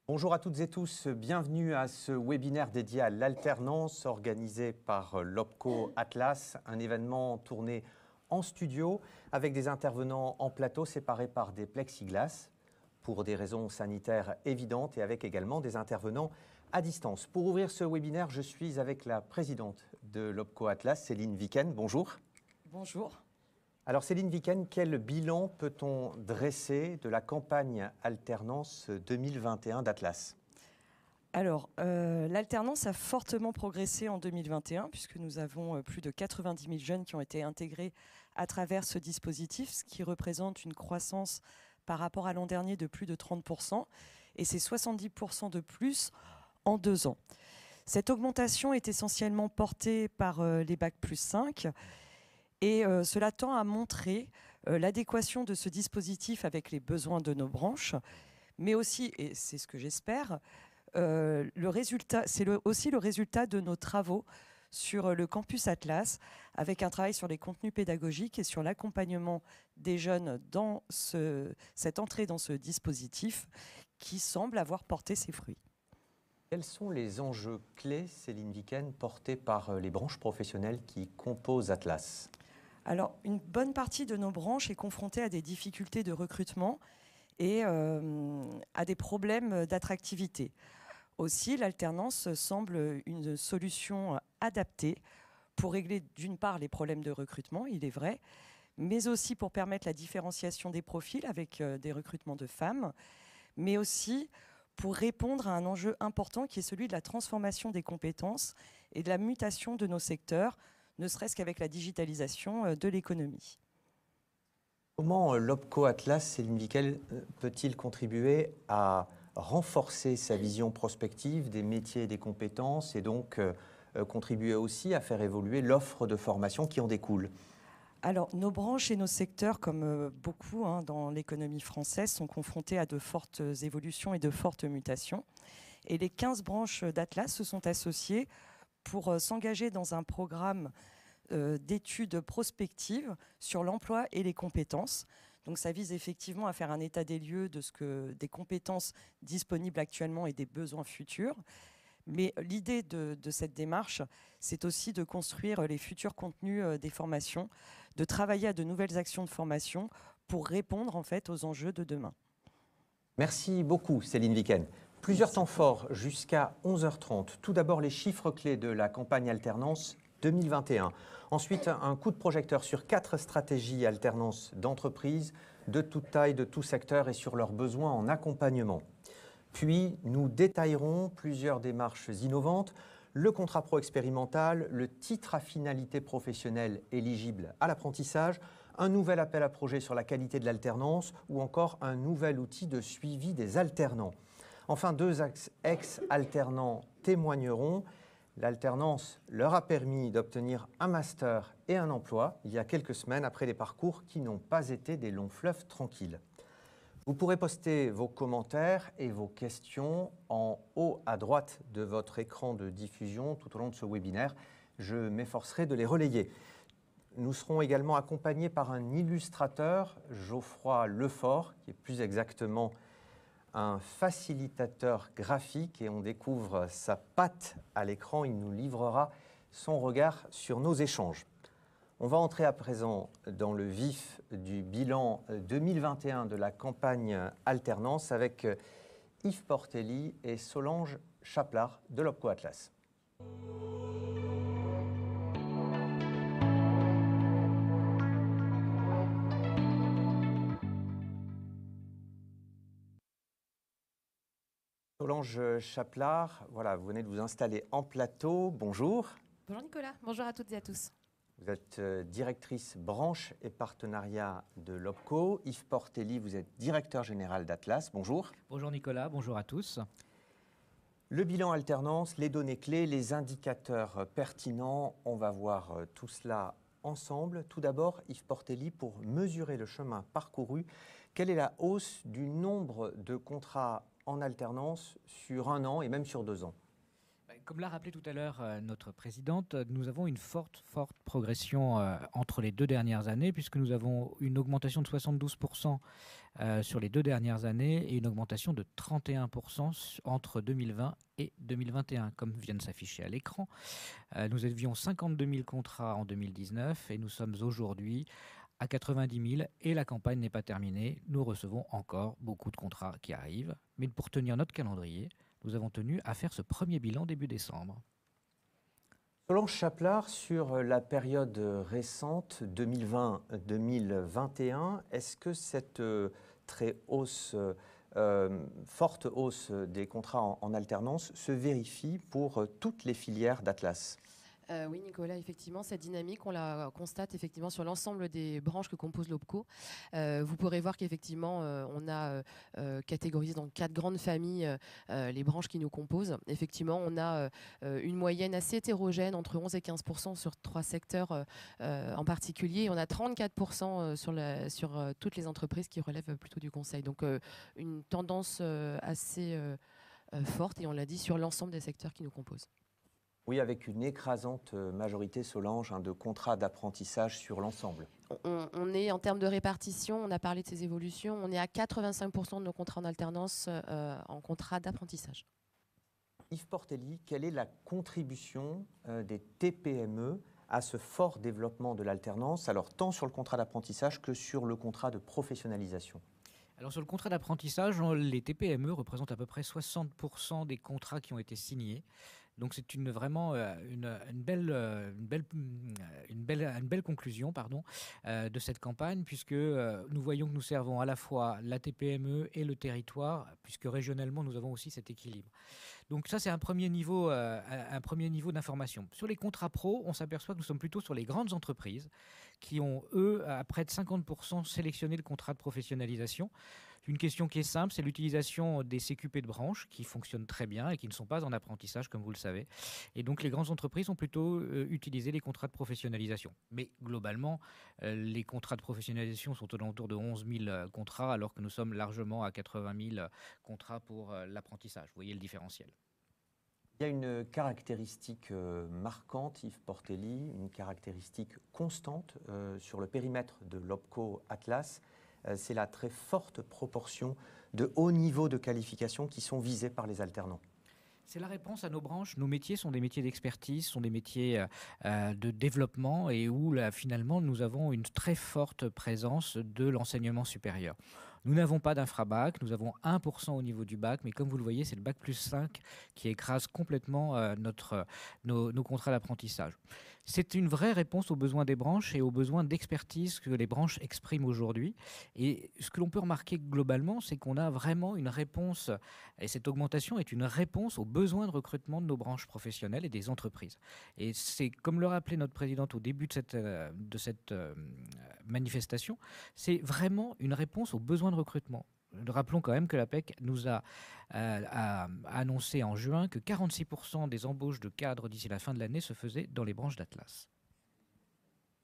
Bonjour à toutes et tous, bienvenue à ce webinaire dédié à l'alternance organisé par l'OPCO Atlas, un événement tourné en studio avec des intervenants en plateau séparés par des plexiglas pour des raisons sanitaires évidentes et avec également des intervenants à distance. Pour ouvrir ce webinaire, je suis avec la présidente de l'OPCO Atlas, Céline Viken. Bonjour. Bonjour. Alors Céline Viken, quel bilan peut-on dresser de la campagne alternance 2021 d'Atlas ? Alors, l'alternance a fortement progressé en 2021 puisque nous avons plus de 90 000 jeunes qui ont été intégrés à travers ce dispositif, ce qui représente une croissance par rapport à l'an dernier de plus de 30% et c'est 70% de plus en 2 ans. Cette augmentation est essentiellement portée par les Bac plus 5 et cela tend à montrer l'adéquation de ce dispositif avec les besoins de nos branches, mais aussi, et c'est ce que j'espère, c'est aussi le résultat de nos travaux sur le campus Atlas, avec un travail sur les contenus pédagogiques et sur l'accompagnement des jeunes dans cette entrée dans ce dispositif qui semble avoir porté ses fruits. Quels sont les enjeux clés, Céline Viken, portés par les branches professionnelles qui composent Atlas ? Alors, une bonne partie de nos branches est confrontée à des difficultés de recrutement et à des problèmes d'attractivité. Aussi, l'alternance semble une solution adaptée pour régler d'une part les problèmes de recrutement, il est vrai, mais aussi pour permettre la différenciation des profils avec des recrutements de femmes, mais aussi pour répondre à un enjeu important qui est celui de la transformation des compétences et de la mutation de nos secteurs, ne serait-ce qu'avec la digitalisation de l'économie. Comment l'OPCO Atlas, Céline Viken, peut-il contribuer à renforcer sa vision prospective des métiers et des compétences et donc contribuer aussi à faire évoluer l'offre de formation qui en découle ? Alors, nos branches et nos secteurs, comme beaucoup dans l'économie française, sont confrontés à de fortes évolutions et de fortes mutations. Et les 15 branches d'Atlas se sont associées pour s'engager dans un programme d'études prospectives sur l'emploi et les compétences. Donc ça vise effectivement à faire un état des lieux des compétences disponibles actuellement et des besoins futurs. Mais l'idée de cette démarche, c'est aussi de construire les futurs contenus des formations, de travailler à de nouvelles actions de formation pour répondre en fait aux enjeux de demain. Merci beaucoup, Céline Viken. Plusieurs temps forts jusqu'à 11h30. Tout d'abord, les chiffres clés de la campagne alternance 2021. Ensuite, un coup de projecteur sur 4 stratégies alternance d'entreprises de toute taille, de tout secteur et sur leurs besoins en accompagnement. Puis, nous détaillerons plusieurs démarches innovantes, le contrat pro expérimental, le titre à finalité professionnelle éligible à l'apprentissage, un nouvel appel à projet sur la qualité de l'alternance ou encore un nouvel outil de suivi des alternants. Enfin, 2 ex-alternants témoigneront. L'alternance leur a permis d'obtenir un master et un emploi il y a quelques semaines après des parcours qui n'ont pas été des longs fleuves tranquilles. Vous pourrez poster vos commentaires et vos questions en haut à droite de votre écran de diffusion tout au long de ce webinaire. Je m'efforcerai de les relayer. Nous serons également accompagnés par un illustrateur, Geoffroy Lefort, qui est plus exactement un facilitateur graphique et on découvre sa patte à l'écran. Il nous livrera son regard sur nos échanges. On va entrer à présent dans le vif du bilan 2021 de la campagne alternance avec Yves Portelli et Solange Chaplard de l'OPCO Atlas. Solange Chaplard, voilà, vous venez de vous installer en plateau. Bonjour. Bonjour Nicolas, bonjour à toutes et à tous. Vous êtes directrice branche et partenariat de l'OPCO. Yves Portelli, vous êtes directeur général d'Atlas. Bonjour. Bonjour Nicolas, bonjour à tous. Le bilan alternance, les données clés, les indicateurs pertinents, on va voir tout cela ensemble. Tout d'abord, Yves Portelli, pour mesurer le chemin parcouru, quelle est la hausse du nombre de contrats en alternance sur 1 an et même sur 2 ans ? Comme l'a rappelé tout à l'heure notre présidente, nous avons une forte progression entre les 2 dernières années, puisque nous avons une augmentation de 72% sur les 2 dernières années et une augmentation de 31% entre 2020 et 2021, comme vient de s'afficher à l'écran. Nous avions 52 000 contrats en 2019 et nous sommes aujourd'hui à 90 000 et la campagne n'est pas terminée. Nous recevons encore beaucoup de contrats qui arrivent. Mais pour tenir notre calendrier, nous avons tenu à faire ce premier bilan début décembre. Solange Chaplard, sur la période récente 2020-2021, est-ce que cette forte hausse des contrats en alternance se vérifie pour toutes les filières d'Atlas ? Oui, Nicolas, effectivement, cette dynamique, on la constate effectivement sur l'ensemble des branches que compose l'OPCO. Vous pourrez voir qu'effectivement, on a catégorisé dans 4 grandes familles les branches qui nous composent. Effectivement, on a une moyenne assez hétérogène, entre 11 et 15% sur 3 secteurs en particulier. On a 34% sur toutes les entreprises qui relèvent plutôt du conseil. Donc, une tendance assez forte, et on l'a dit, sur l'ensemble des secteurs qui nous composent. Oui, avec une écrasante majorité, Solange, de contrats d'apprentissage sur l'ensemble. On est, en termes de répartition, on a parlé de ces évolutions, on est à 85% de nos contrats en alternance en contrat d'apprentissage. Yves Portelli, quelle est la contribution des TPME à ce fort développement de l'alternance, alors tant sur le contrat d'apprentissage que sur le contrat de professionnalisation ? Alors sur le contrat d'apprentissage, les TPME représentent à peu près 60% des contrats qui ont été signés. Donc c'est vraiment une belle conclusion de cette campagne, puisque nous voyons que nous servons à la fois la TPME et le territoire, puisque régionalement nous avons aussi cet équilibre. Donc ça, c'est un premier niveau d'information. Sur les contrats pro, on s'aperçoit que nous sommes plutôt sur les grandes entreprises qui ont, eux, à près de 50% sélectionné le contrat de professionnalisation. Une question qui est simple, c'est l'utilisation des CQP de branche qui fonctionnent très bien et qui ne sont pas en apprentissage, comme vous le savez. Et donc, les grandes entreprises ont plutôt utilisé les contrats de professionnalisation. Mais globalement, les contrats de professionnalisation sont alentour de 11 000 contrats, alors que nous sommes largement à 80 000 contrats pour l'apprentissage. Vous voyez le différentiel. Il y a une caractéristique marquante, Yves Portelli, une caractéristique constante sur le périmètre de l'OPCO Atlas. C'est la très forte proportion de hauts niveaux de qualification qui sont visés par les alternants. C'est la réponse à nos branches. Nos métiers sont des métiers d'expertise, sont des métiers de développement et où finalement nous avons une très forte présence de l'enseignement supérieur. Nous n'avons pas d'infrabac, nous avons 1% au niveau du bac, mais comme vous le voyez, c'est le bac plus 5 qui écrase complètement nos contrats d'apprentissage. C'est une vraie réponse aux besoins des branches et aux besoins d'expertise que les branches expriment aujourd'hui. Et ce que l'on peut remarquer globalement, c'est qu'on a vraiment une réponse, et cette augmentation est une réponse aux besoins de recrutement de nos branches professionnelles et des entreprises. Et c'est, comme le rappelait notre présidente au début de cette manifestation, c'est vraiment une réponse aux besoins de recrutement. Rappelons quand même que l'APEC nous a annoncé en juin que 46% des embauches de cadres d'ici la fin de l'année se faisaient dans les branches d'Atlas.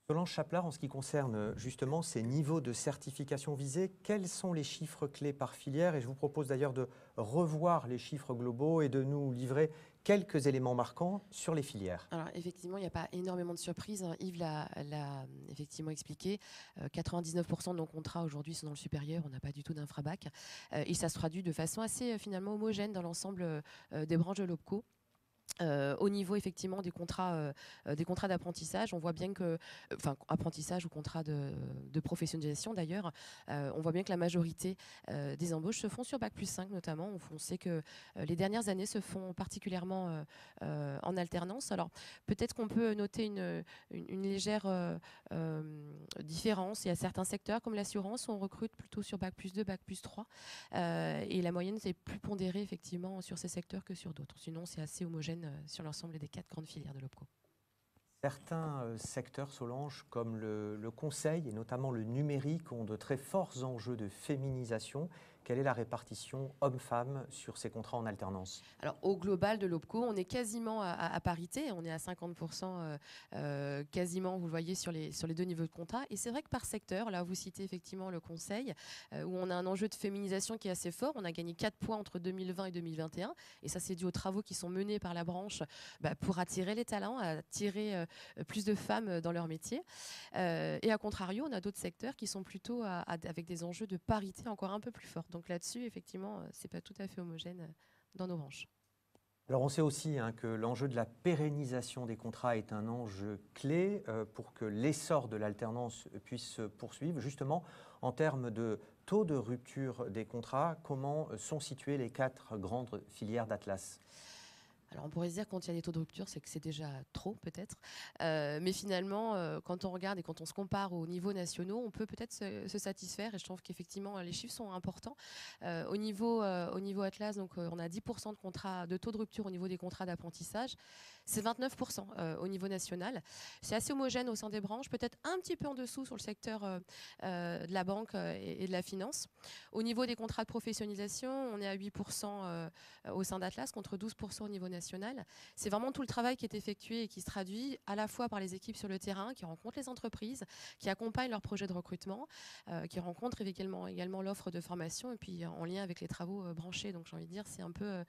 Solange Chaplard, en ce qui concerne justement ces niveaux de certification visés, quels sont les chiffres clés par filière ? Et je vous propose d'ailleurs de revoir les chiffres globaux et de nous livrer quelques éléments marquants sur les filières. Alors effectivement, il n'y a pas énormément de surprises. Yves l'a effectivement expliqué. 99% de nos contrats aujourd'hui sont dans le supérieur. On n'a pas du tout d'infrabac. Et ça se traduit de façon assez finalement homogène dans l'ensemble des branches de l'OPCO. Au niveau effectivement des contrats d'apprentissage, on voit bien que, apprentissage ou contrat de professionnalisation d'ailleurs, on voit bien que la majorité des embauches se font sur bac plus 5 notamment. On sait que les dernières années se font particulièrement en alternance. Alors peut-être qu'on peut noter une légère différence. Il y a certains secteurs comme l'assurance où on recrute plutôt sur bac plus 2, bac plus 3 et la moyenne c'est plus pondérée effectivement sur ces secteurs que sur d'autres. Sinon c'est assez homogène sur l'ensemble des 4 grandes filières de l'OPCO. Certains secteurs, Solange, comme le conseil et notamment le numérique, ont de très forts enjeux de féminisation. quelle est la répartition hommes-femmes sur ces contrats en alternance? Alors, au global de l'OPCO, on est quasiment à parité. On est à 50% quasiment, vous le voyez, sur les 2 niveaux de contrat. Et c'est vrai que par secteur, là, vous citez effectivement le conseil, où on a un enjeu de féminisation qui est assez fort. On a gagné 4 points entre 2020 et 2021. Et ça, c'est dû aux travaux qui sont menés par la branche pour attirer les talents, attirer plus de femmes dans leur métier. Et à contrario, on a d'autres secteurs qui sont plutôt avec des enjeux de parité encore un peu plus forts. Donc là-dessus, effectivement, c'est pas tout à fait homogène dans nos branches. Alors on sait aussi que l'enjeu de la pérennisation des contrats est un enjeu clé pour que l'essor de l'alternance puisse se poursuivre. Justement, en termes de taux de rupture des contrats, comment sont situées les 4 grandes filières d'Atlas? Alors on pourrait se dire quand il y a des taux de rupture, c'est que c'est déjà trop peut-être. Mais finalement, quand on regarde et quand on se compare aux niveaux nationaux, on peut peut-être se satisfaire. Et je trouve qu'effectivement, les chiffres sont importants. Au niveau Atlas, donc, on a 10% de taux de rupture au niveau des contrats d'apprentissage. C'est 29% au niveau national. C'est assez homogène au sein des branches, peut-être un petit peu en dessous sur le secteur de la banque et de la finance. Au niveau des contrats de professionnalisation, on est à 8% au sein d'Atlas contre 12% au niveau national. C'est vraiment tout le travail qui est effectué et qui se traduit à la fois par les équipes sur le terrain, qui rencontrent les entreprises, qui accompagnent leurs projets de recrutement, qui rencontrent également l'offre de formation et puis en lien avec les travaux branchés. Donc j'ai envie de dire, c'est un peu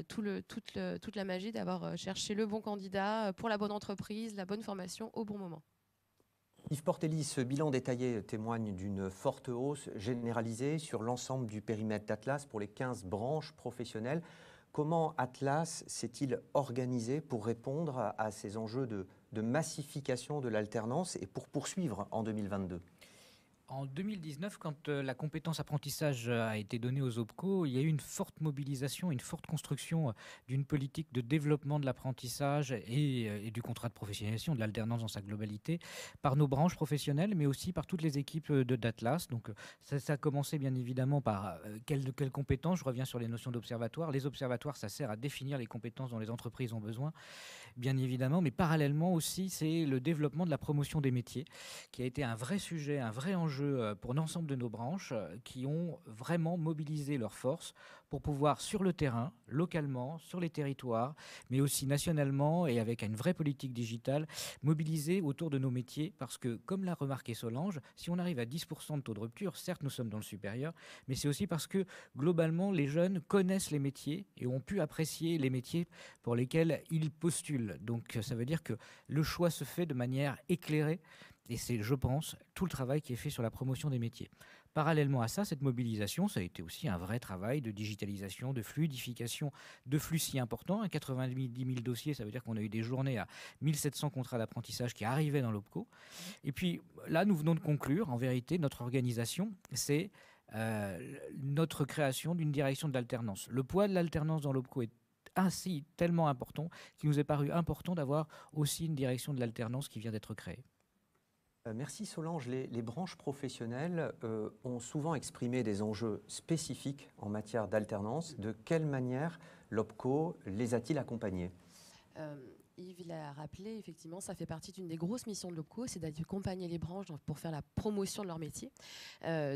toute la magie d'avoir cherché le bon candidat pour la bonne entreprise, la bonne formation au bon moment. Yves Portelli, ce bilan détaillé témoigne d'une forte hausse généralisée sur l'ensemble du périmètre d'Atlas pour les 15 branches professionnelles. Comment Atlas s'est-il organisé pour répondre à ces enjeux de massification de l'alternance et pour poursuivre en 2022 ? En 2019, quand la compétence apprentissage a été donnée aux OPCO, il y a eu une forte mobilisation, une forte construction d'une politique de développement de l'apprentissage et du contrat de professionnalisation, de l'alternance dans sa globalité, par nos branches professionnelles, mais aussi par toutes les équipes d'Atlas. Donc ça a commencé bien évidemment par quelles compétences. Je reviens sur les notions d'observatoire. Les observatoires, ça sert à définir les compétences dont les entreprises ont besoin, bien évidemment, mais parallèlement aussi, c'est le développement de la promotion des métiers, qui a été un vrai sujet, un vrai enjeu pour l'ensemble de nos branches qui ont vraiment mobilisé leurs forces pour pouvoir, sur le terrain, localement, sur les territoires, mais aussi nationalement et avec une vraie politique digitale, mobiliser autour de nos métiers. Parce que, comme l'a remarqué Solange, si on arrive à 10% de taux de rupture, certes, nous sommes dans le supérieur, mais c'est aussi parce que, globalement, les jeunes connaissent les métiers et ont pu apprécier les métiers pour lesquels ils postulent. Donc, ça veut dire que le choix se fait de manière éclairée. Et c'est, je pense, tout le travail qui est fait sur la promotion des métiers. Parallèlement à ça, cette mobilisation, ça a été aussi un vrai travail de digitalisation, de fluidification de flux si importants. 90 000 dossiers, ça veut dire qu'on a eu des journées à 1700 contrats d'apprentissage qui arrivaient dans l'OPCO. Et puis là, nous venons de conclure, en vérité, notre organisation, c'est notre création d'une direction de l'alternance. Le poids de l'alternance dans l'OPCO est ainsi tellement important qu'il nous est paru important d'avoir aussi une direction de l'alternance qui vient d'être créée. Merci Solange. Les branches professionnelles ont souvent exprimé des enjeux spécifiques en matière d'alternance. De quelle manière l'OPCO les a-t-il accompagnés ? Yves l'a rappelé, effectivement, ça fait partie d'une des grosses missions de l'OPCO, c'est d'accompagner les branches pour faire la promotion de leur métier.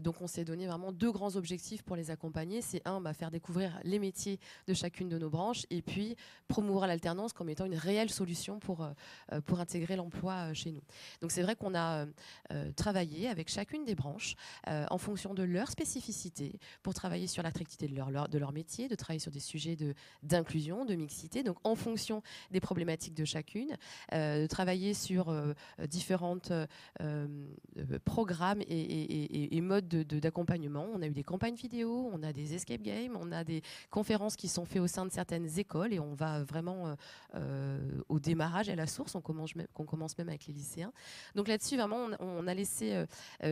Donc on s'est donné vraiment 2 grands objectifs pour les accompagner. C'est faire découvrir les métiers de chacune de nos branches et puis promouvoir l'alternance comme étant une réelle solution pour intégrer l'emploi chez nous. Donc c'est vrai qu'on a travaillé avec chacune des branches en fonction de leur spécificité pour travailler sur l'attractivité de leur métier, de travailler sur des sujets d'inclusion, de mixité, donc en fonction des problématiques de chacune, de travailler sur différents programmes et modes d'accompagnement. On a eu des campagnes vidéo, on a des escape games, on a des conférences qui sont faites au sein de certaines écoles et on va vraiment au démarrage, à la source, on commence même avec les lycéens. Donc là-dessus, vraiment, on a laissé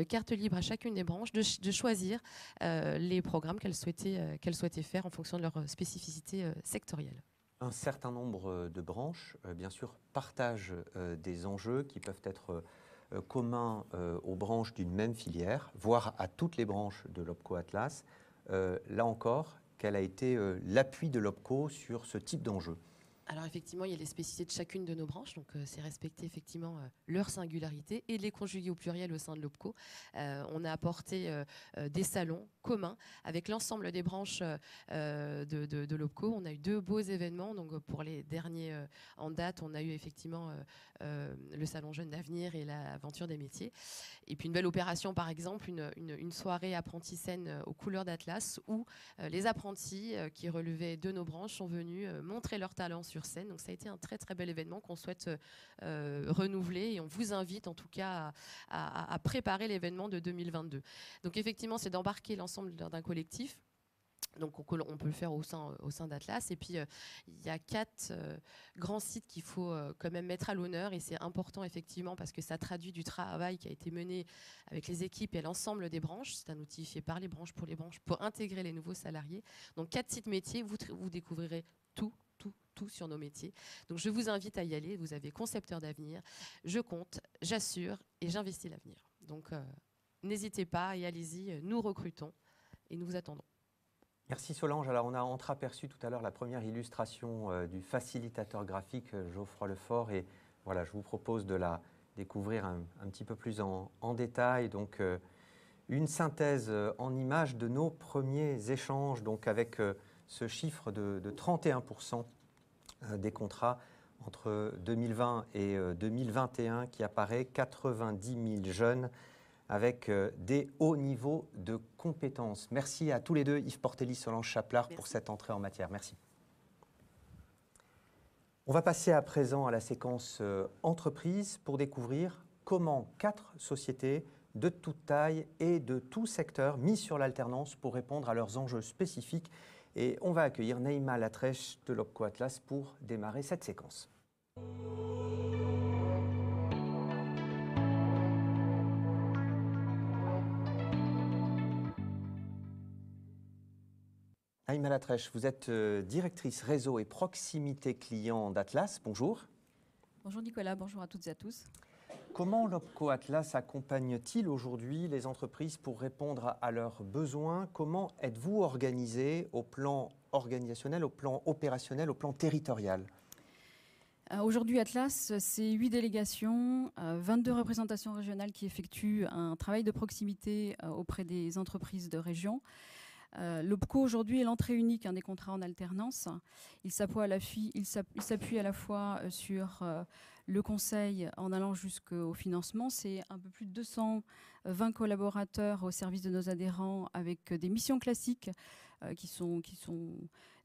carte libre à chacune des branches de choisir les programmes qu'elles souhaitaient faire en fonction de leur spécificité sectorielle. Un certain nombre de branches, bien sûr, partagent des enjeux qui peuvent être communs aux branches d'une même filière, voire à toutes les branches de l'OPCO Atlas. Là encore, quel a été l'appui de l'OPCO sur ce type d'enjeu ? Alors effectivement, il y a les spécificités de chacune de nos branches, donc c'est respecter effectivement leur singularité et les conjuguer au pluriel au sein de l'OPCO. On a apporté des salons communs avec l'ensemble des branches de l'OPCO. On a eu 2 beaux événements, donc pour les derniers en date, on a eu effectivement le salon Jeunes d'Avenir et l'aventure des métiers. Et puis une belle opération, par exemple, une soirée apprentis scène aux couleurs d'Atlas où les apprentis qui relevaient de nos branches sont venus montrer leur talent sur scène. Donc ça a été un très très bel événement qu'on souhaite renouveler et on vous invite en tout cas à préparer l'événement de 2022. Donc effectivement, c'est d'embarquer l'ensemble d'un collectif. Donc on peut le faire au sein d'Atlas. Et puis il y a 4 grands sites qu'il faut quand même mettre à l'honneur, et c'est important effectivement parce que ça traduit du travail qui a été mené avec les équipes et l'ensemble des branches. C'est un outil fait par les branches pour intégrer les nouveaux salariés. Donc 4 sites métiers, vous découvrirez tout sur nos métiers. Donc je vous invite à y aller. Vous avez concepteur d'avenir, je compte, j'assure et j'investis l'avenir. Donc n'hésitez pas et allez-y, nous recrutons et nous vous attendons. Merci Solange. Alors on a entreaperçu tout à l'heure la première illustration du facilitateur graphique Geoffroy Lefort, et voilà, je vous propose de la découvrir un petit peu plus en détail. Donc une synthèse en images de nos premiers échanges, donc avec ce chiffre de 31% des contrats entre 2020 et 2021 qui apparaît, 90 000 jeunes avec des hauts niveaux de compétences. Merci à tous les deux, Yves Portelli, Solange Chaplard, pour cette entrée en matière. Merci. On va passer à présent à la séquence entreprise pour découvrir comment 4 sociétés de toute taille et de tout secteur mis sur l'alternance pour répondre à leurs enjeux spécifiques. Et on va accueillir Naïma Latrèche de l'OPCO Atlas pour démarrer cette séquence. Naïma Latrèche, vous êtes directrice réseau et proximité client d'Atlas. Bonjour. Bonjour Nicolas, bonjour à toutes et à tous. Comment l'OPCO Atlas accompagne-t-il aujourd'hui les entreprises pour répondre à leurs besoins? Comment êtes-vous organisé au plan organisationnel, au plan opérationnel, au plan territorial? Aujourd'hui, Atlas, c'est 8 délégations, 22 représentations régionales qui effectuent un travail de proximité auprès des entreprises de région. L'OPCO aujourd'hui est l'entrée unique des contrats en alternance. Il s'appuie à la fois sur le conseil en allant jusqu'au financement. C'est un peu plus de 220 collaborateurs au service de nos adhérents avec des missions classiques qui sont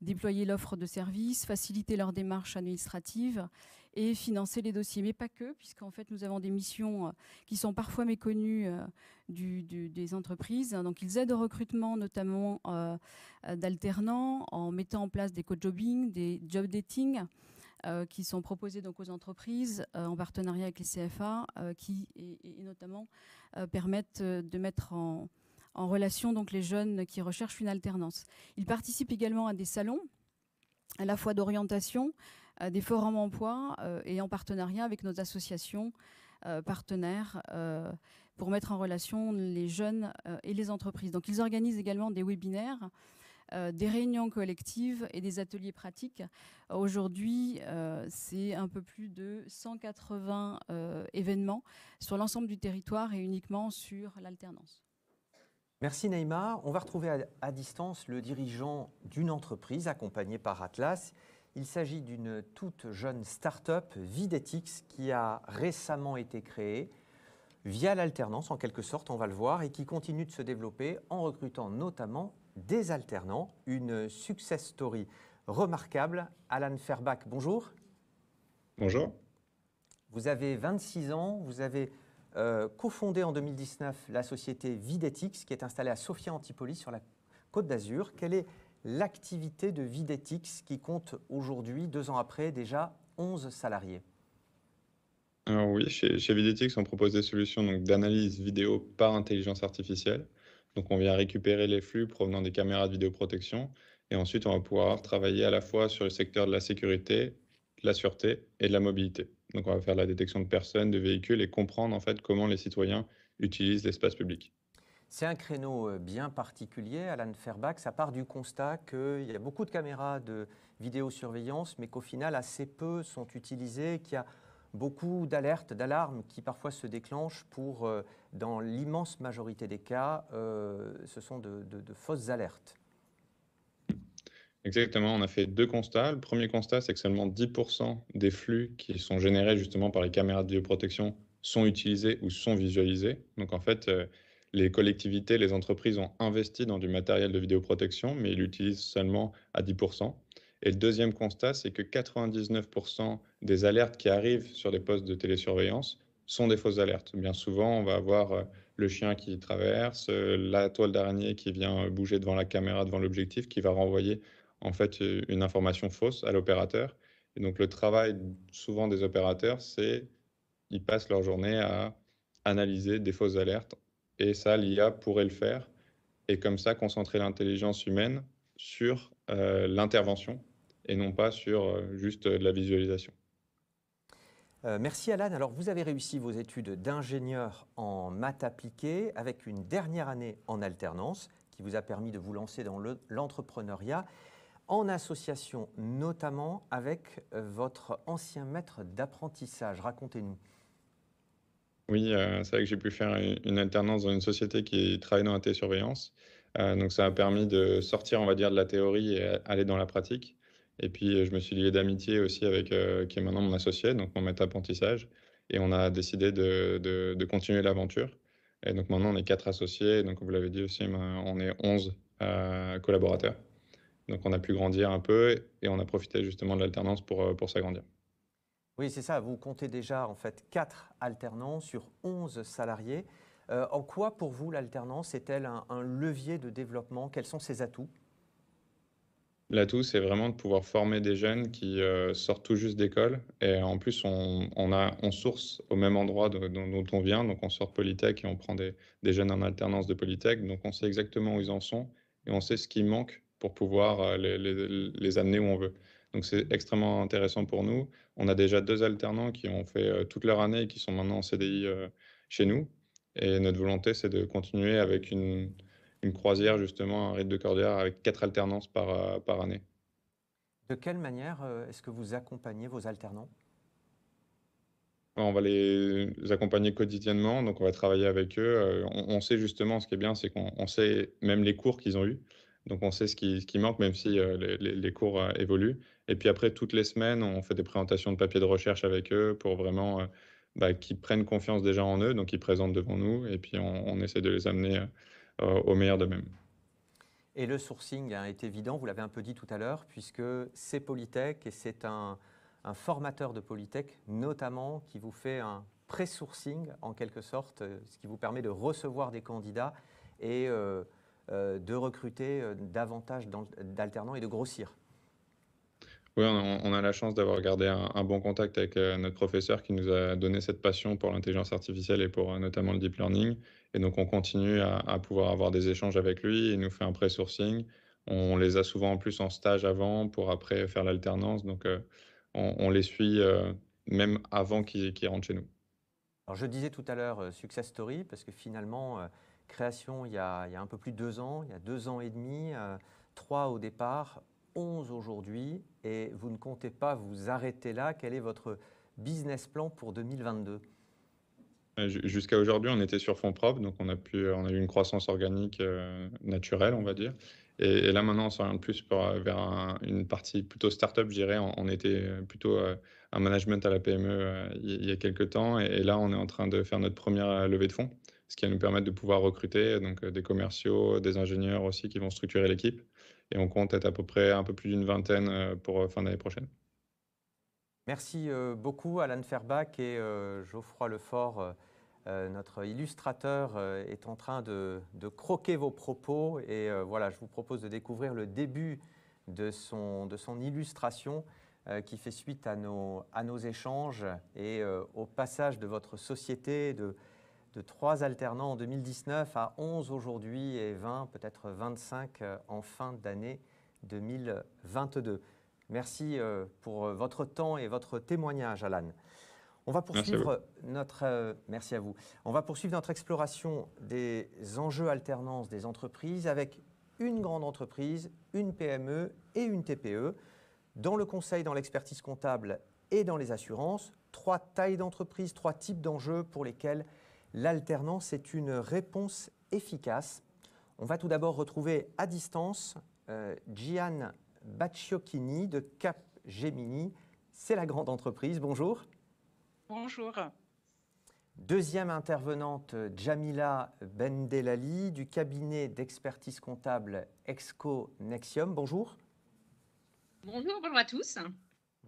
déployer l'offre de services, faciliter leurs démarches administratives et financer les dossiers. Mais pas que, puisqu'en fait nous avons des missions qui sont parfois méconnues des entreprises. Donc ils aident au recrutement notamment d'alternants en mettant en place des co-jobbing, des job dating qui sont proposés donc aux entreprises en partenariat avec les CFA qui et notamment permettent de mettre en relation donc les jeunes qui recherchent une alternance. Ils participent également à des salons, à la fois d'orientation, des forums emploi et en partenariat avec nos associations partenaires pour mettre en relation les jeunes et les entreprises. Donc ils organisent également des webinaires, des réunions collectives et des ateliers pratiques. Aujourd'hui, c'est un peu plus de 180 événements sur l'ensemble du territoire et uniquement sur l'alternance. Merci Naïma. On va retrouver à distance le dirigeant d'une entreprise accompagnée par Atlas. Il s'agit d'une toute jeune start-up, Videtix, qui a récemment été créée via l'alternance en quelque sorte, on va le voir, et qui continue de se développer en recrutant notamment des alternants. Une success story remarquable. Alan Ferbach, bonjour. Bonjour. Vous avez 26 ans, vous avez cofondé en 2019 la société Videtix qui est installée à Sophia Antipolis sur la Côte d'Azur. Quelle est l'activité de Videtix qui compte aujourd'hui, 2 ans après, déjà 11 salariés? Alors oui, chez Videtix, on propose des solutions d'analyse vidéo par intelligence artificielle. Donc on vient récupérer les flux provenant des caméras de vidéoprotection et ensuite on va pouvoir travailler à la fois sur le secteur de la sécurité, de la sûreté et de la mobilité. Donc on va faire la détection de personnes, de véhicules et comprendre en fait comment les citoyens utilisent l'espace public. C'est un créneau bien particulier, Alan Ferbach. Ça part du constat qu'il y a beaucoup de caméras de vidéosurveillance, mais qu'au final, assez peu sont utilisées, qu'il y a beaucoup d'alertes, d'alarmes qui parfois se déclenchent pour, dans l'immense majorité des cas, ce sont de fausses alertes. Exactement, on a fait 2 constats. Le premier constat, c'est que seulement 10% des flux qui sont générés justement par les caméras de vidéoprotection sont utilisés ou sont visualisés. Donc en fait, les collectivités, les entreprises ont investi dans du matériel de vidéoprotection, mais ils l'utilisent seulement à 10%. Et le deuxième constat, c'est que 99% des alertes qui arrivent sur des postes de télésurveillance sont des fausses alertes. Bien souvent, on va avoir le chien qui traverse, la toile d'araignée qui vient bouger devant la caméra, devant l'objectif, qui va renvoyer en fait une information fausse à l'opérateur. Et donc le travail souvent des opérateurs, c'est ils passent leur journée à analyser des fausses alertes. Et ça, l'IA pourrait le faire. Et comme ça, concentrer l'intelligence humaine sur l'intervention et non pas sur juste de la visualisation. Merci Alan. Alors vous avez réussi vos études d'ingénieur en maths appliquées avec une dernière année en alternance qui vous a permis de vous lancer dans l'entrepreneuriat en association notamment avec votre ancien maître d'apprentissage. Racontez-nous. Oui, c'est vrai que j'ai pu faire une alternance dans une société qui travaille dans la télésurveillance. Donc ça a permis de sortir, on va dire, de la théorie et aller dans la pratique. Et puis, je me suis lié d'amitié aussi avec, qui est maintenant mon associé, donc mon maître d'apprentissage. Et on a décidé de continuer l'aventure. Et donc maintenant, on est 4 associés. Donc, vous l'avez dit aussi, on est 11 collaborateurs. Donc, on a pu grandir un peu et on a profité justement de l'alternance pour s'agrandir. Oui, c'est ça. Vous comptez déjà en fait 4 alternants sur 11 salariés. En quoi pour vous l'alternance est-elle un levier de développement? Quels sont ses atouts? L'atout, c'est vraiment de pouvoir former des jeunes qui sortent tout juste d'école. Et en plus, on source au même endroit dont on vient. Donc, on sort de Polytech et on prend des jeunes en alternance de Polytech. Donc, on sait exactement où ils en sont et on sait ce qui manque pour pouvoir les amener où on veut. Donc, c'est extrêmement intéressant pour nous. On a déjà 2 alternants qui ont fait toute leur année et qui sont maintenant en CDI chez nous. Et notre volonté, c'est de continuer avec une croisière, justement, un rythme de croisière avec 4 alternances par année. De quelle manière est-ce que vous accompagnez vos alternants? On va les accompagner quotidiennement, donc on va travailler avec eux. On sait justement, ce qui est bien, c'est qu'on sait même les cours qu'ils ont eus. Donc on sait ce qui manque, même si les cours évoluent. Et puis après, toutes les semaines, on fait des présentations de papiers de recherche avec eux pour vraiment qu'ils prennent confiance déjà en eux, donc ils présentent devant nous, et puis on essaie de les amener au meilleur d'eux-mêmes. Et le sourcing est évident, vous l'avez un peu dit tout à l'heure, puisque c'est Polytech et c'est un formateur de Polytech notamment qui vous fait un pré-sourcing en quelque sorte, ce qui vous permet de recevoir des candidats et de recruter davantage d'alternants et de grossir. Oui, on a la chance d'avoir gardé un bon contact avec notre professeur qui nous a donné cette passion pour l'intelligence artificielle et pour notamment le deep learning. Et donc, on continue à pouvoir avoir des échanges avec lui. Il nous fait un pré-sourcing. On les a souvent en plus en stage avant pour après faire l'alternance. Donc, on les suit même avant qu'ils rentrent chez nous. Alors je disais tout à l'heure Success Story, parce que finalement, création il y a un peu plus de 2 ans, il y a 2 ans et demi, 3 au départ, 11 aujourd'hui, et vous ne comptez pas vous arrêter là. Quel est votre business plan pour 2022? Jusqu'à aujourd'hui, on était sur fonds propres, donc on a eu une croissance organique naturelle, on va dire. Et là, maintenant, on s'oriente plus vers une partie plutôt start-up, je dirais. On était plutôt un management à la PME il y a quelques temps. Et là, on est en train de faire notre première levée de fonds, ce qui va nous permettre de pouvoir recruter donc, des commerciaux, des ingénieurs aussi qui vont structurer l'équipe. Et on compte être à peu près un peu plus d'une vingtaine pour fin d'année prochaine. Merci beaucoup Alan Ferbach et Geoffroy Lefort, notre illustrateur, est en train de croquer vos propos et voilà, je vous propose de découvrir le début de son illustration qui fait suite à nos échanges et au passage de votre société de 3 alternants en 2019 à 11 aujourd'hui et 20, peut-être 25 en fin d'année 2022. Merci pour votre temps et votre témoignage, Alan. On va Merci à vous. poursuivre merci à vous. On va poursuivre notre exploration des enjeux alternance des entreprises avec une grande entreprise, une PME et une TPE. Dans le conseil, dans l'expertise comptable et dans les assurances, 3 tailles d'entreprise, 3 types d'enjeux pour lesquels l'alternance est une réponse efficace. On va tout d'abord retrouver à distance Gian Bacciocchini de Capgemini. C'est la grande entreprise. Bonjour. Bonjour. Deuxième intervenante, Jamila Bendelali du cabinet d'expertise comptable Exco Nexium. Bonjour. Bonjour à tous.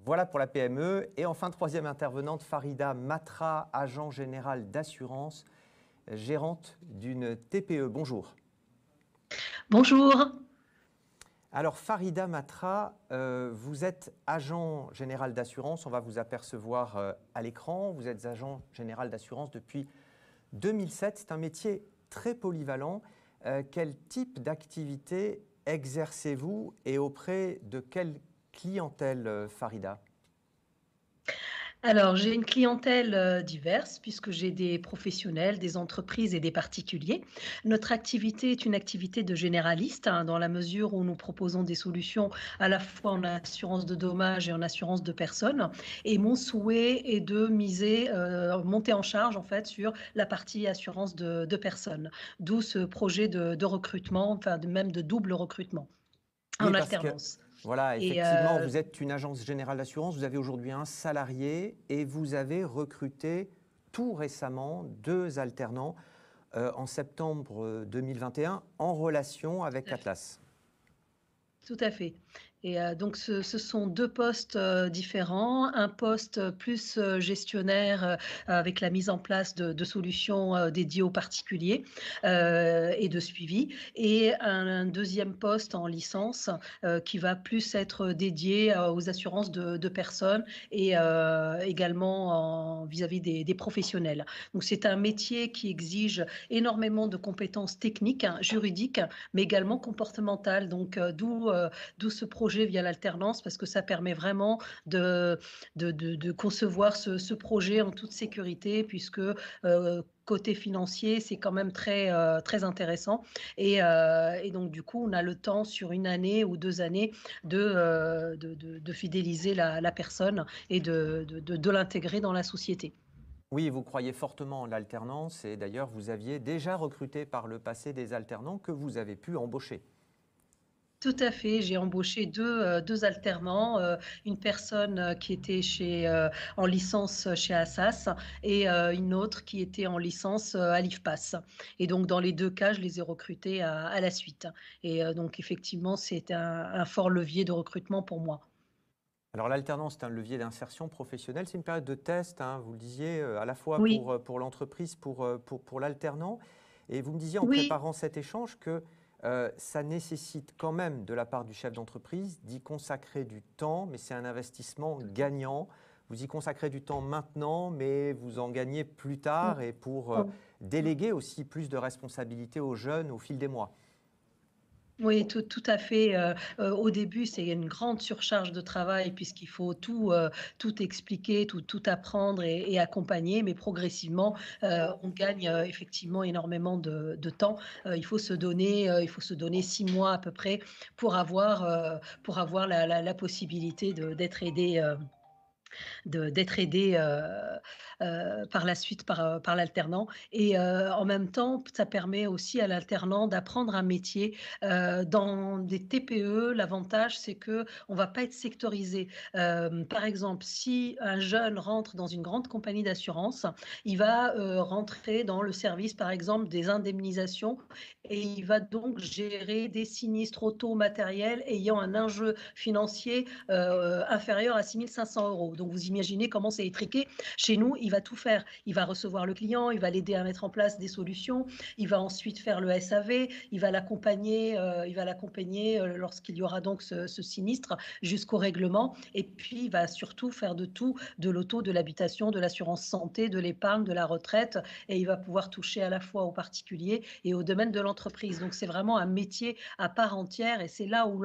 Voilà pour la PME. Et enfin, troisième intervenante, Farida Matra, agent général d'assurance, gérante d'une TPE. Bonjour. Bonjour. Alors Farida Matra, vous êtes agent général d'assurance, on va vous apercevoir à l'écran. Vous êtes agent général d'assurance depuis 2007. C'est un métier très polyvalent. Quel type d'activité exercez-vous et auprès de quelle clientèle, Farida ? Alors, j'ai une clientèle diverse puisque j'ai des professionnels, des entreprises et des particuliers. Notre activité est une activité de généraliste dans la mesure où nous proposons des solutions à la fois en assurance de dommages et en assurance de personnes. Et mon souhait est de miser, monter en charge en fait sur la partie assurance de personnes. D'où ce projet de recrutement, enfin même de double recrutement Oui, en parce que, alternance. voilà, Et effectivement, vous êtes une agence générale d'assurance, vous avez aujourd'hui un salarié et vous avez recruté tout récemment 2 alternants en septembre 2021 en relation avec Atlas. Tout à fait. Et donc, ce sont 2 postes différents. Un poste plus gestionnaire avec la mise en place de solutions dédiées aux particuliers et de suivi. Et un deuxième poste en licence qui va plus être dédié aux assurances de personnes et également vis-à-vis des professionnels. Donc, c'est un métier qui exige énormément de compétences techniques, juridiques, mais également comportementales. Donc, d'où ce projet via l'alternance, parce que ça permet vraiment de concevoir ce projet en toute sécurité, puisque côté financier, c'est quand même très intéressant. Et donc, du coup, on a le temps sur 1 année ou 2 années de fidéliser la personne et de l'intégrer dans la société. Oui, vous croyez fortement en l'alternance et d'ailleurs, vous aviez déjà recruté par le passé des alternants que vous avez pu embaucher. Tout à fait, j'ai embauché 2 alternants, une personne qui était en licence chez Assas et une autre qui était en licence à l'IFPAS. Et donc dans les 2 cas, je les ai recrutés à la suite. Et donc effectivement, c'est un fort levier de recrutement pour moi. Alors l'alternance, c'est un levier d'insertion professionnelle, c'est une période de test, hein, vous le disiez, à la fois Oui, pour l'entreprise, pour l'alternant. Et vous me disiez en oui. préparant cet échange que ça nécessite quand même de la part du chef d'entreprise d'y consacrer du temps, mais c'est un investissement gagnant. Vous y consacrez du temps maintenant, mais vous en gagnez plus tard et pour déléguer aussi plus de responsabilités aux jeunes au fil des mois. Oui, tout à fait. Au début, c'est une grande surcharge de travail puisqu'il faut tout expliquer, tout apprendre et accompagner. Mais progressivement, on gagne effectivement énormément de temps. Il faut se donner 6 mois à peu près pour avoir la possibilité d'être aidé. D'être aidé par la suite par l'alternant. Et en même temps, ça permet aussi à l'alternant d'apprendre un métier. Dans des TPE, l'avantage, c'est qu'on ne va pas être sectorisé. Par exemple, si un jeune rentre dans une grande compagnie d'assurance, il va rentrer dans le service, par exemple, des indemnisations et il va donc gérer des sinistres auto matériels ayant un enjeu financier inférieur à 6 500 €. Donc, vous imaginez comment c'est étriqué. Chez nous, il va tout faire. Il va recevoir le client, il va l'aider à mettre en place des solutions, il va ensuite faire le SAV, il va l'accompagner lorsqu'il y aura donc ce sinistre jusqu'au règlement. Et puis, il va surtout faire de tout, de l'auto, de l'habitation, de l'assurance santé, de l'épargne, de la retraite. Et il va pouvoir toucher à la fois aux particuliers et au domaine de l'entreprise. l'entreprise. Donc, c'est vraiment un métier à part entière et c'est là où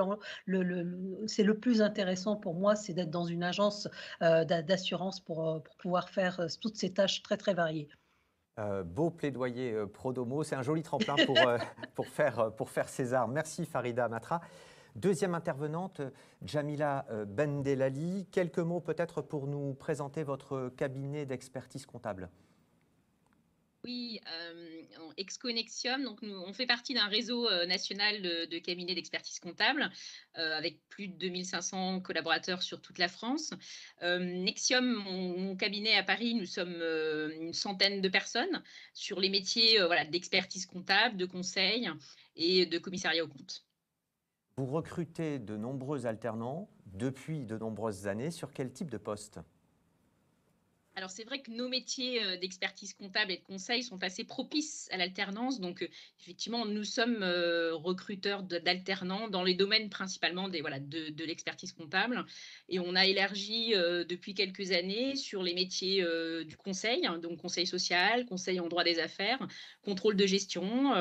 c'est le plus intéressant pour moi, c'est d'être dans une agence d'assurance pour pouvoir faire toutes ces tâches très, très variées. Beau plaidoyer Prodomo, c'est un joli tremplin pour faire César. Merci Farida Matra. Deuxième intervenante, Jamila Bendelali. Quelques mots peut-être pour nous présenter votre cabinet d'expertise comptable. Oui, Exconexium, donc on fait partie d'un réseau national de cabinets d'expertise comptable avec plus de 2500 collaborateurs sur toute la France. Nexium, mon cabinet à Paris, nous sommes une centaine de personnes sur les métiers voilà, d'expertise comptable, de conseil et de commissariat aux comptes. Vous recrutez de nombreux alternants depuis de nombreuses années. Sur quel type de poste ? Alors, c'est vrai que nos métiers d'expertise comptable et de conseil sont assez propices à l'alternance. Donc, effectivement, nous sommes recruteurs d'alternants dans les domaines principalement de l'expertise comptable. Et on a élargi depuis quelques années sur les métiers du conseil, hein, donc conseil social, conseil en droit des affaires, contrôle de gestion,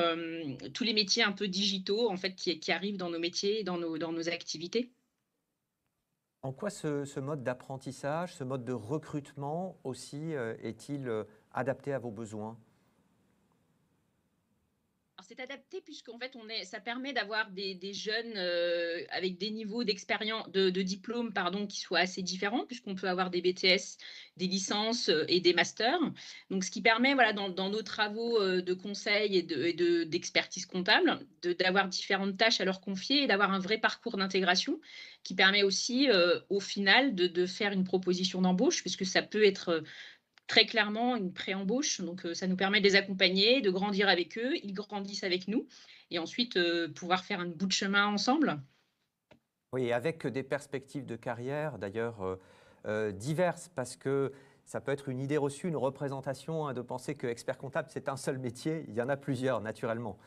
tous les métiers un peu digitaux en fait, qui arrivent dans nos métiers, dans nos activités. En quoi ce mode d'apprentissage, ce mode de recrutement aussi est-il adapté à vos besoins ? Alors, c'est adapté puisqu'en fait, ça permet d'avoir des jeunes avec des niveaux d'expérience, de diplôme, pardon, qui soient assez différents, puisqu'on peut avoir des BTS, des licences et des masters. Donc, ce qui permet, voilà, dans nos travaux de conseil et d'expertise comptable, d'avoir différentes tâches à leur confier et d'avoir un vrai parcours d'intégration qui permet aussi, au final, de faire une proposition d'embauche, puisque ça peut être très clairement une pré-embauche. Donc, ça nous permet de les accompagner, de grandir avec eux. Ils grandissent avec nous et ensuite pouvoir faire un bout de chemin ensemble. Oui, avec des perspectives de carrière d'ailleurs diverses, parce que ça peut être une idée reçue, une représentation de penser que expert comptable, c'est un seul métier. Il y en a plusieurs, naturellement.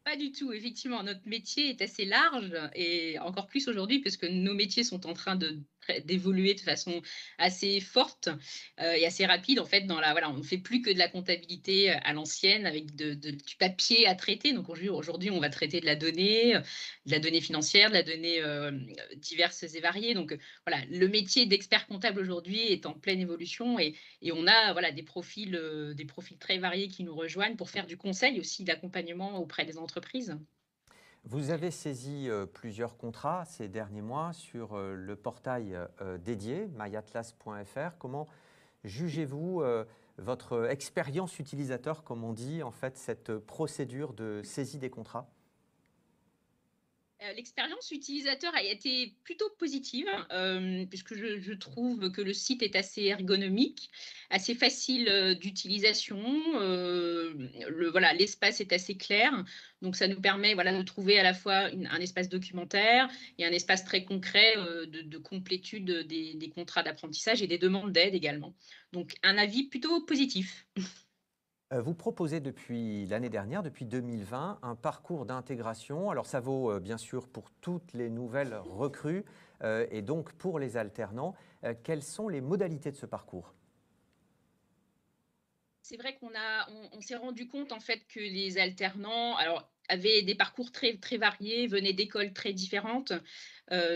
Pas du tout, effectivement, notre métier est assez large et encore plus aujourd'hui puisque nos métiers sont en train d'évoluer de façon assez forte et assez rapide. En fait, on ne fait plus que de la comptabilité à l'ancienne avec du papier à traiter. Donc aujourd'hui, on va traiter de la donnée financière, de la donnée diverses et variées. Donc voilà, le métier d'expert comptable aujourd'hui est en pleine évolution et on a voilà, des profils très variés qui nous rejoignent pour faire du conseil aussi, d'accompagnement auprès des entreprises. Vous avez saisi plusieurs contrats ces derniers mois sur le portail dédié, myatlas.fr. Comment jugez-vous votre expérience utilisateur, comme on dit, en fait, cette procédure de saisie des contrats ? L'expérience utilisateur a été plutôt positive puisque je trouve que le site est assez ergonomique, assez facile d'utilisation. L'espace est assez clair. Donc, ça nous permet de trouver à la fois un espace documentaire et un espace très concret de complétude des contrats d'apprentissage et des demandes d'aide également. Donc, un avis plutôt positif. Vous proposez depuis l'année dernière, depuis 2020, un parcours d'intégration. Alors ça vaut bien sûr pour toutes les nouvelles recrues et donc pour les alternants. Quelles sont les modalités de ce parcours ? C'est vrai on s'est rendu compte en fait que les alternants avaient des parcours très, très variés, venaient d'écoles très différentes.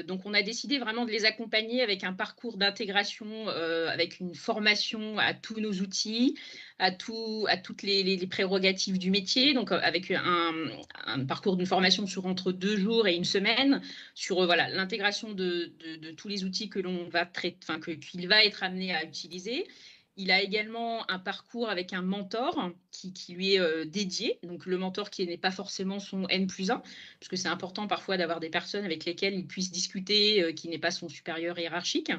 Donc, on a décidé vraiment de les accompagner avec un parcours d'intégration, avec une formation à tous nos outils, à toutes les prérogatives du métier. Donc, avec un parcours d'une formation sur entre 2 jours et 1 semaine, sur l'intégration de tous les outils que l'on va qu'il va être amené à utiliser. Il a également un parcours avec un mentor qui lui est dédié. Donc, le mentor qui n'est pas forcément son N+1, parce que c'est important parfois d'avoir des personnes avec lesquelles il puisse discuter, qui n'est pas son supérieur hiérarchique.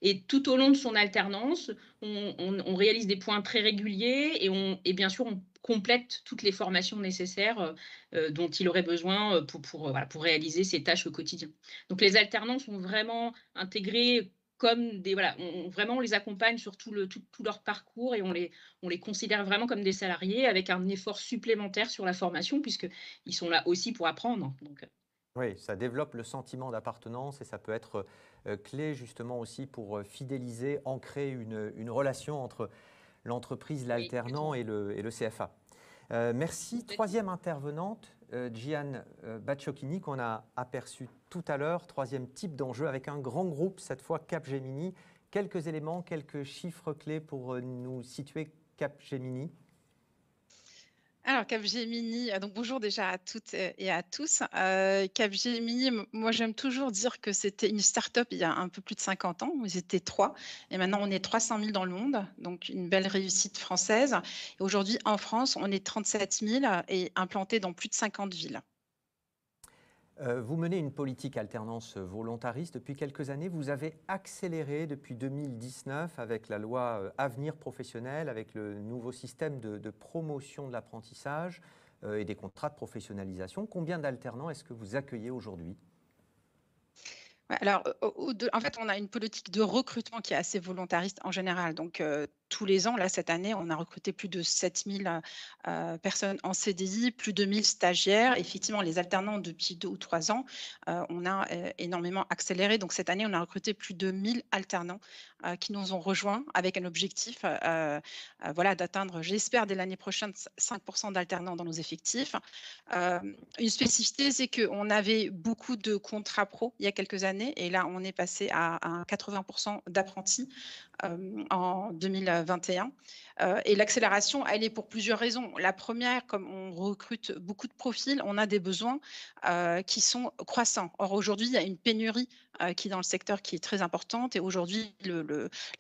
Et tout au long de son alternance, on réalise des points très réguliers et bien sûr, on complète toutes les formations nécessaires dont il aurait besoin pour réaliser ses tâches au quotidien. Donc, les alternants sont vraiment intégrés comme on les accompagne sur tout leur parcours et on les considère vraiment comme des salariés avec un effort supplémentaire sur la formation puisqu'ils sont là aussi pour apprendre. Donc, oui, ça développe le sentiment d'appartenance et ça peut être clé justement aussi pour fidéliser, ancrer une relation entre l'entreprise, l'alternant et le CFA. Merci. Troisième intervenante, Gian Bacciocchini, qu'on a aperçu tout à l'heure. Troisième type d'enjeu avec un grand groupe, cette fois Capgemini. Quelques éléments, quelques chiffres clés pour nous situer Capgemini. Alors, Capgemini, donc bonjour déjà à toutes et à tous. Capgemini, moi j'aime toujours dire que c'était une start-up il y a un peu plus de 50 ans. Ils étaient 3 et maintenant on est 300 000 dans le monde, donc une belle réussite française. Et aujourd'hui en France, on est 37 000 et implantés dans plus de 50 villes. Vous menez une politique alternance volontariste depuis quelques années. Vous avez accéléré depuis 2019 avec la loi Avenir professionnel, avec le nouveau système de promotion de l'apprentissage et des contrats de professionnalisation. Combien d'alternants est-ce que vous accueillez aujourd'hui ? Ouais, alors, en fait, on a une politique de recrutement qui est assez volontariste en général. Donc, tous les ans, là, cette année, on a recruté plus de 7 000 personnes en CDI, plus de 1 000 stagiaires. Effectivement, les alternants, depuis 2 ou 3 ans, on a énormément accéléré. Donc, cette année, on a recruté plus de 1 000 alternants qui nous ont rejoints avec un objectif voilà, d'atteindre, j'espère, dès l'année prochaine, 5% d'alternants dans nos effectifs. Une spécificité, c'est qu'on avait beaucoup de contrats pro il y a quelques années et là, on est passé à 80% d'apprentis en 2021. Et l'accélération, elle est pour plusieurs raisons. La première, comme on recrute beaucoup de profils, on a des besoins qui sont croissants. Or, aujourd'hui, il y a une pénurie qui est dans le secteur qui est très importante et aujourd'hui,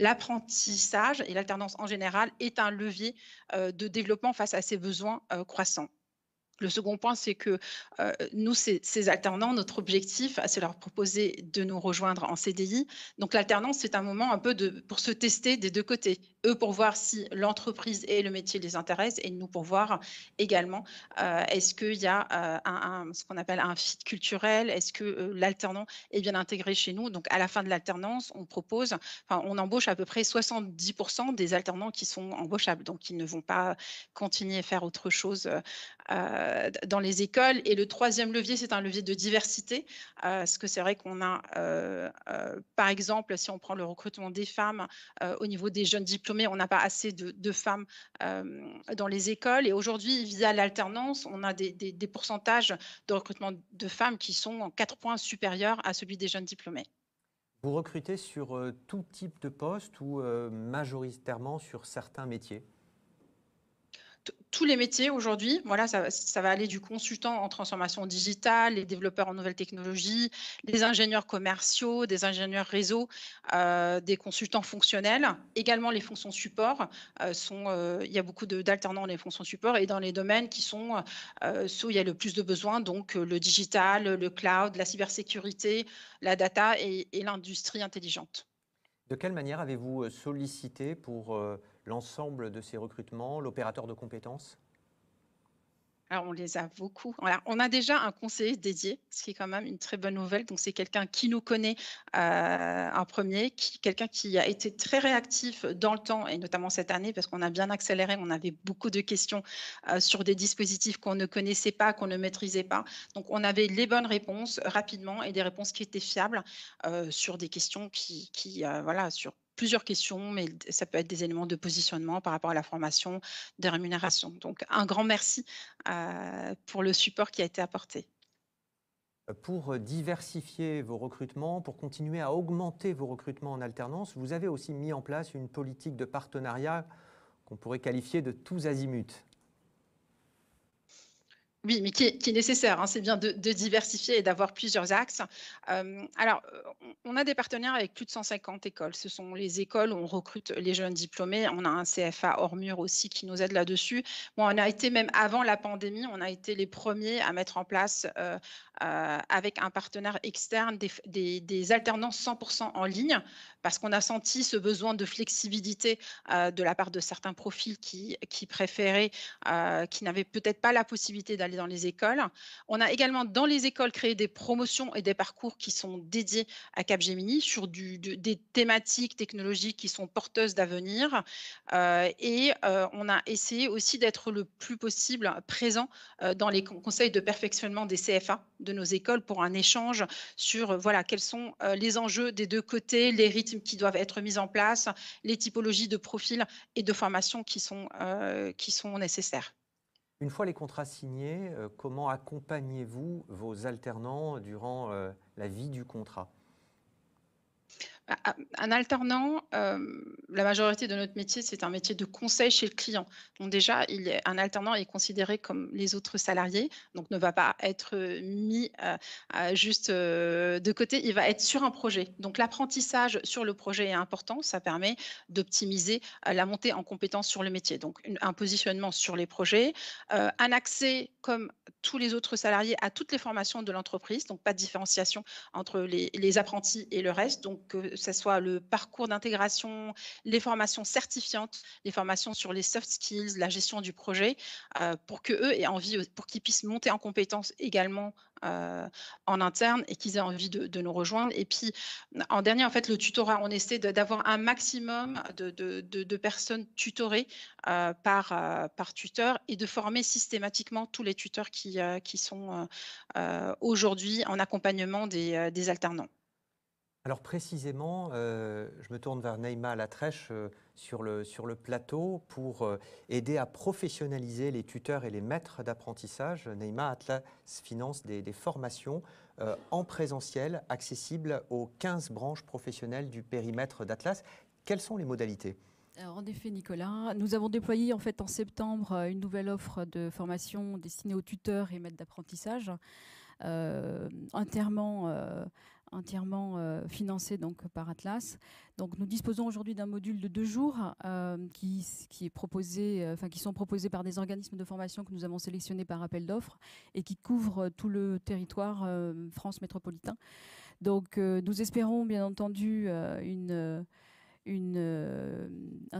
l'apprentissage et l'alternance en général est un levier de développement face à ces besoins croissants. Le second point, c'est que nous, ces alternants, notre objectif, c'est leur proposer de nous rejoindre en CDI. Donc, l'alternance, c'est un moment un peu pour se tester des deux côtés. Eux, pour voir si l'entreprise et le métier les intéressent et nous, pour voir également est-ce qu'il y a ce qu'on appelle un fit culturel, est-ce que l'alternant est bien intégré chez nous. Donc, à la fin de l'alternance, on embauche à peu près 70% des alternants qui sont embauchables. Donc, ils ne vont pas continuer à faire autre chose dans les écoles. Et le troisième levier, c'est un levier de diversité, parce que c'est vrai qu'on a, par exemple, si on prend le recrutement des femmes, au niveau des jeunes diplômés, on n'a pas assez de femmes dans les écoles. Et aujourd'hui, via l'alternance, on a des pourcentages de recrutement de femmes qui sont en 4 points supérieurs à celui des jeunes diplômés. Vous recrutez sur tout type de poste ou majoritairement sur certains métiers ? Tous les métiers aujourd'hui, voilà, ça va aller du consultant en transformation digitale, les développeurs en nouvelles technologies, les ingénieurs commerciaux, des ingénieurs réseau, des consultants fonctionnels, également les fonctions support. Il y a beaucoup d'alternants dans les fonctions support et dans les domaines qui sont ceux où il y a le plus de besoins, donc le digital, le cloud, la cybersécurité, la data et l'industrie intelligente. De quelle manière avez-vous sollicité pour l'ensemble de ces recrutements l'opérateur de compétences ? Alors, on les a beaucoup. Alors, on a déjà un conseiller dédié, ce qui est quand même une très bonne nouvelle. Donc, c'est quelqu'un qui nous connaît en premier, quelqu'un qui a été très réactif dans le temps, et notamment cette année, parce qu'on a bien accéléré. On avait beaucoup de questions sur des dispositifs qu'on ne connaissait pas, qu'on ne maîtrisait pas. Donc, on avait les bonnes réponses rapidement et des réponses qui étaient fiables sur des questions voilà, sur plusieurs questions, mais ça peut être des éléments de positionnement par rapport à la formation, des rémunérations. Donc, un grand merci pour le support qui a été apporté. Pour diversifier vos recrutements, pour continuer à augmenter vos recrutements en alternance, vous avez aussi mis en place une politique de partenariat qu'on pourrait qualifier de tous azimuts. Oui, mais qui est nécessaire, hein. C'est bien de diversifier et d'avoir plusieurs axes. Alors, on a des partenaires avec plus de 150 écoles. Ce sont les écoles où on recrute les jeunes diplômés. On a un CFA hors mur aussi qui nous aide là-dessus. Bon, on a été, même avant la pandémie, on a été les premiers à mettre en place avec un partenaire externe des alternances 100% en ligne, parce qu'on a senti ce besoin de flexibilité de la part de certains profils qui préféraient, qui n'avaient peut-être pas la possibilité d'aller dans les écoles. On a également dans les écoles créé des promotions et des parcours qui sont dédiés à Capgemini sur des thématiques technologiques qui sont porteuses d'avenir. On a essayé aussi d'être le plus possible présent dans les conseils de perfectionnement des CFA de nos écoles pour un échange sur voilà, quels sont les enjeux des deux côtés, les rythmes qui doivent être mis en place, les typologies de profils et de formation qui sont nécessaires. Une fois les contrats signés, comment accompagnez-vous vos alternants durant la vie du contrat? Un alternant, la majorité de notre métier, c'est un métier de conseil chez le client. Donc déjà, un alternant est considéré comme les autres salariés, donc ne va pas être mis juste de côté, il va être sur un projet. Donc l'apprentissage sur le projet est important, ça permet d'optimiser la montée en compétences sur le métier. Donc un positionnement sur les projets, un accès comme tous les autres salariés à toutes les formations de l'entreprise, donc pas de différenciation entre les apprentis et le reste. Donc, que ce soit le parcours d'intégration, les formations certifiantes, les formations sur les soft skills, la gestion du projet, pour qu'eux aient envie, pour qu'ils puissent monter en compétences également en interne et qu'ils aient envie de nous rejoindre. Et puis, en dernier, en fait, le tutorat, on essaie d'avoir un maximum de personnes tutorées par tuteur et de former systématiquement tous les tuteurs qui sont aujourd'hui en accompagnement des alternants. Alors précisément, je me tourne vers Naïma Latrèche sur le plateau pour aider à professionnaliser les tuteurs et les maîtres d'apprentissage. Naïma, Atlas finance des formations en présentiel accessibles aux 15 branches professionnelles du périmètre d'Atlas. Quelles sont les modalités? Alors, en effet, Nicolas, nous avons déployé en fait en septembre une nouvelle offre de formation destinée aux tuteurs et maîtres d'apprentissage, entièrement financée donc par Atlas. Donc, nous disposons aujourd'hui d'un module de 2 jours qui sont proposés par des organismes de formation que nous avons sélectionnés par appel d'offres et qui couvrent tout le territoire France métropolitain. Donc, nous espérons bien entendu un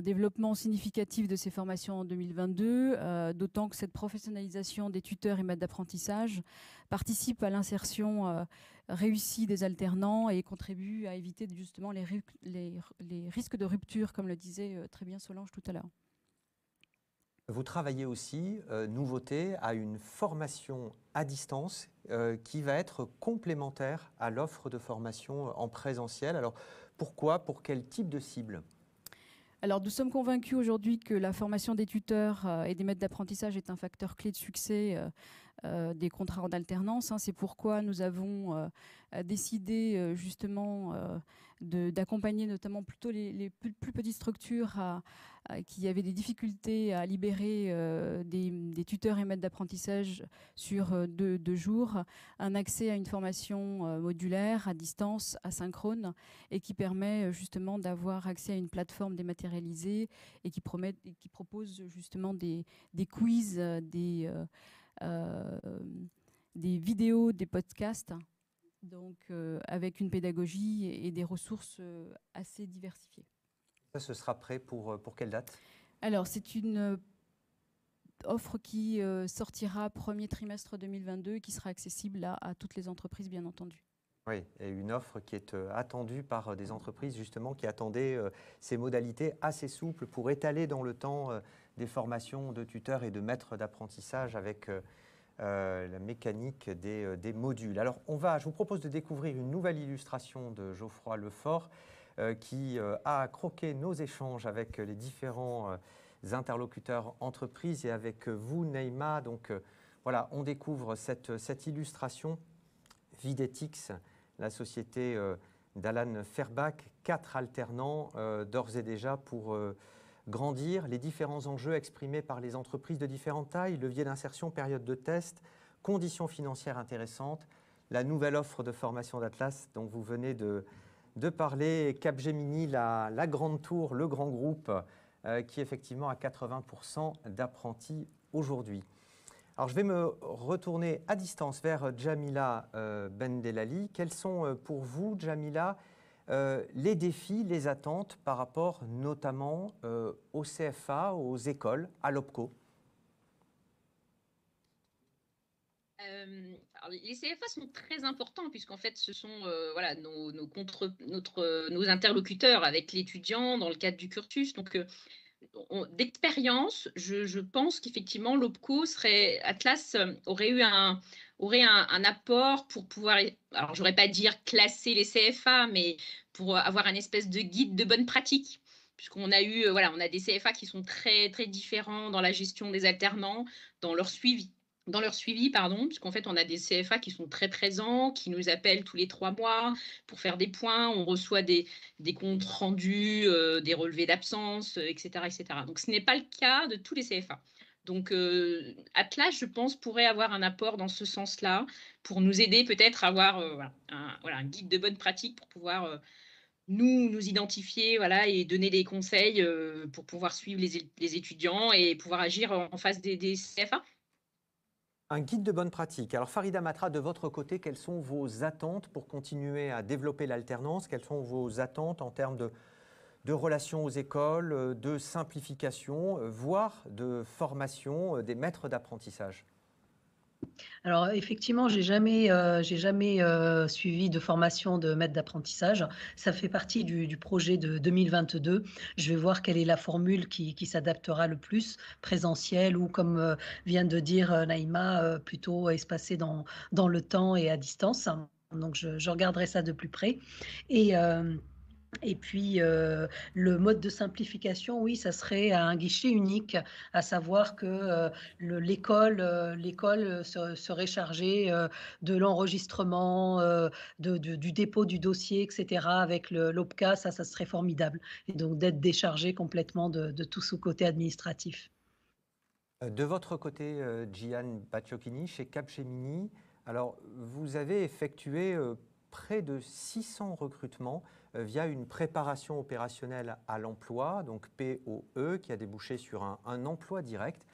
développement significatif de ces formations en 2022, d'autant que cette professionnalisation des tuteurs et maîtres d'apprentissage participe à l'insertion réussie des alternants et contribue à éviter justement les risques de rupture, comme le disait très bien Solange tout à l'heure. Vous travaillez aussi, nouveauté, à une formation à distance qui va être complémentaire à l'offre de formation en présentiel. Alors, pourquoi? Pour quel type de cible? Alors, nous sommes convaincus aujourd'hui que la formation des tuteurs et des maîtres d'apprentissage est un facteur clé de succès des contrats en alternance. C'est pourquoi nous avons décidé justement d'accompagner notamment plutôt les plus petites structures qui avaient des difficultés à libérer des tuteurs et maîtres d'apprentissage sur 2 jours, un accès à une formation modulaire, à distance, asynchrone, et qui permet justement d'avoir accès à une plateforme dématérialisée et qui propose justement des quiz, des vidéos, des podcasts, donc avec une pédagogie et des ressources assez diversifiées. Ça, ce sera prêt pour quelle date? Alors, c'est une offre qui sortira premier trimestre 2022 et qui sera accessible à toutes les entreprises, bien entendu. Oui, et une offre qui est attendue par des entreprises justement qui attendaient ces modalités assez souples pour étaler dans le temps des formations de tuteurs et de maîtres d'apprentissage avec la mécanique des modules. Alors, je vous propose de découvrir une nouvelle illustration de Geoffroy Lefort qui a croqué nos échanges avec les différents interlocuteurs entreprises et avec vous, Naïma. Donc, voilà, on découvre cette illustration Videtix, la société d'Alan Ferbach, 4 alternants d'ores et déjà pour grandir, les différents enjeux exprimés par les entreprises de différentes tailles, levier d'insertion, période de test, conditions financières intéressantes, la nouvelle offre de formation d'Atlas dont vous venez de parler, Capgemini, la grande tour, le grand groupe qui effectivement a 80% d'apprentis aujourd'hui. Alors, je vais me retourner à distance vers Djamila Bendelali. Quels sont pour vous, Djamila, les défis, les attentes par rapport notamment au CFA, aux écoles, à l'OPCO? Alors, les CFA sont très importants puisqu'en fait ce sont voilà, nos interlocuteurs avec l'étudiant dans le cadre du cursus. Donc, d'expérience, je pense qu'effectivement l'OPCO Atlas aurait eu un apport pour pouvoir, alors je n'aurais pas dire classer les CFA, mais pour avoir un espèce de guide de bonne pratique puisqu'on a eu, on a des CFA qui sont très, très différents dans la gestion des alternants, dans leur suivi. Pardon, puisqu'en fait, on a des CFA qui sont très présents, qui nous appellent tous les 3 mois pour faire des points. On reçoit des comptes rendus, des relevés d'absence, etc., etc. Donc, ce n'est pas le cas de tous les CFA. Donc, Atlas, je pense, pourrait avoir un apport dans ce sens-là pour nous aider peut-être à avoir un guide de bonne pratique pour pouvoir nous identifier et donner des conseils pour pouvoir suivre les étudiants et pouvoir agir en face des CFA. Un guide de bonne pratique. Alors Farida Matra, de votre côté, quelles sont vos attentes pour continuer à développer l'alternance? Quelles sont vos attentes en termes de relations aux écoles, de simplification, voire de formation des maîtres d'apprentissage? Alors effectivement, j'ai jamais suivi de formation de maître d'apprentissage. Ça fait partie du projet de 2022. Je vais voir quelle est la formule qui s'adaptera le plus, présentiel ou comme vient de dire Naïma, plutôt espacée dans le temps et à distance. Donc je regarderai ça de plus près. Et puis, le mode de simplification, oui, ça serait un guichet unique, à savoir que l'école serait chargée de l'enregistrement, du dépôt du dossier, etc. Avec l'OPCA, ça serait formidable. Et donc d'être déchargé complètement de tout ce côté administratif. De votre côté, Gian Bacciocchini, chez Capgemini, alors vous avez effectué près de 600 recrutements via une préparation opérationnelle à l'emploi, donc POE, qui a débouché sur un emploi direct.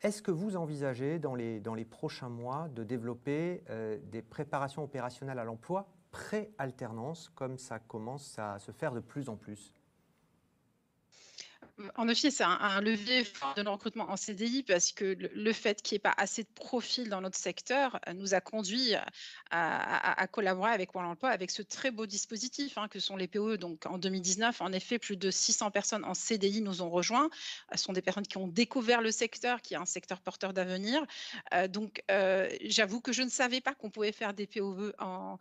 Est-ce que vous envisagez dans les prochains mois de développer des préparations opérationnelles à l'emploi pré-alternance, comme ça commence à se faire de plus en plus? En effet, c'est un levier fort de nos recrutements en CDI parce que le fait qu'il n'y ait pas assez de profils dans notre secteur nous a conduit à collaborer avec Pôle emploi avec ce très beau dispositif que sont les POE. Donc en 2019, en effet, plus de 600 personnes en CDI nous ont rejoints. Ce sont des personnes qui ont découvert le secteur, qui est un secteur porteur d'avenir. Donc j'avoue que je ne savais pas qu'on pouvait faire des POE en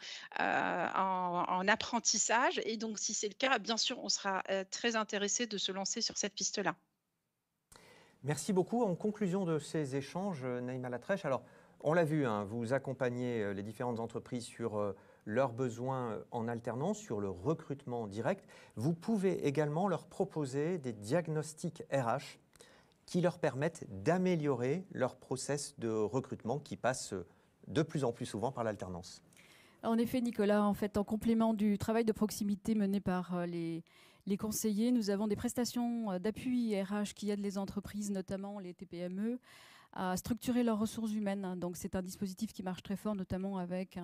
apprentissage. Et donc si c'est le cas, bien sûr, on sera très intéressé de se lancer sur cette piste-là. Merci beaucoup. En conclusion de ces échanges, Naïma Latrèche, alors on l'a vu, vous accompagnez les différentes entreprises sur leurs besoins en alternance, sur le recrutement direct. Vous pouvez également leur proposer des diagnostics RH qui leur permettent d'améliorer leur process de recrutement qui passe de plus en plus souvent par l'alternance. En effet, Nicolas, en complément du travail de proximité mené par les conseillers, nous avons des prestations d'appui RH qui aident les entreprises, notamment les TPME, à structurer leurs ressources humaines. Donc c'est un dispositif qui marche très fort, notamment avec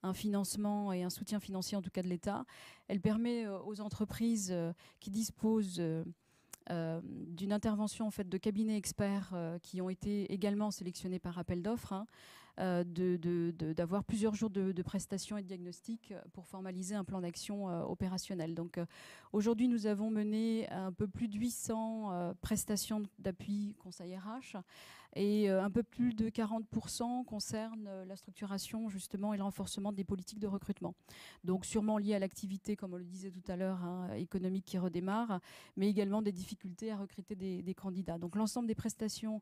un financement et un soutien financier, en tout cas de l'État. Elle permet aux entreprises qui disposent d'une intervention de cabinets experts qui ont été également sélectionnés par appel d'offres, d'avoir plusieurs jours de prestations et de diagnostics pour formaliser un plan d'action opérationnel. Donc aujourd'hui, nous avons mené un peu plus de 800 prestations d'appui conseil RH et un peu plus de 40% concernent la structuration justement et le renforcement des politiques de recrutement. Donc sûrement lié à l'activité, comme on le disait tout à l'heure, économique qui redémarre, mais également des difficultés à recruter des candidats. Donc l'ensemble des prestations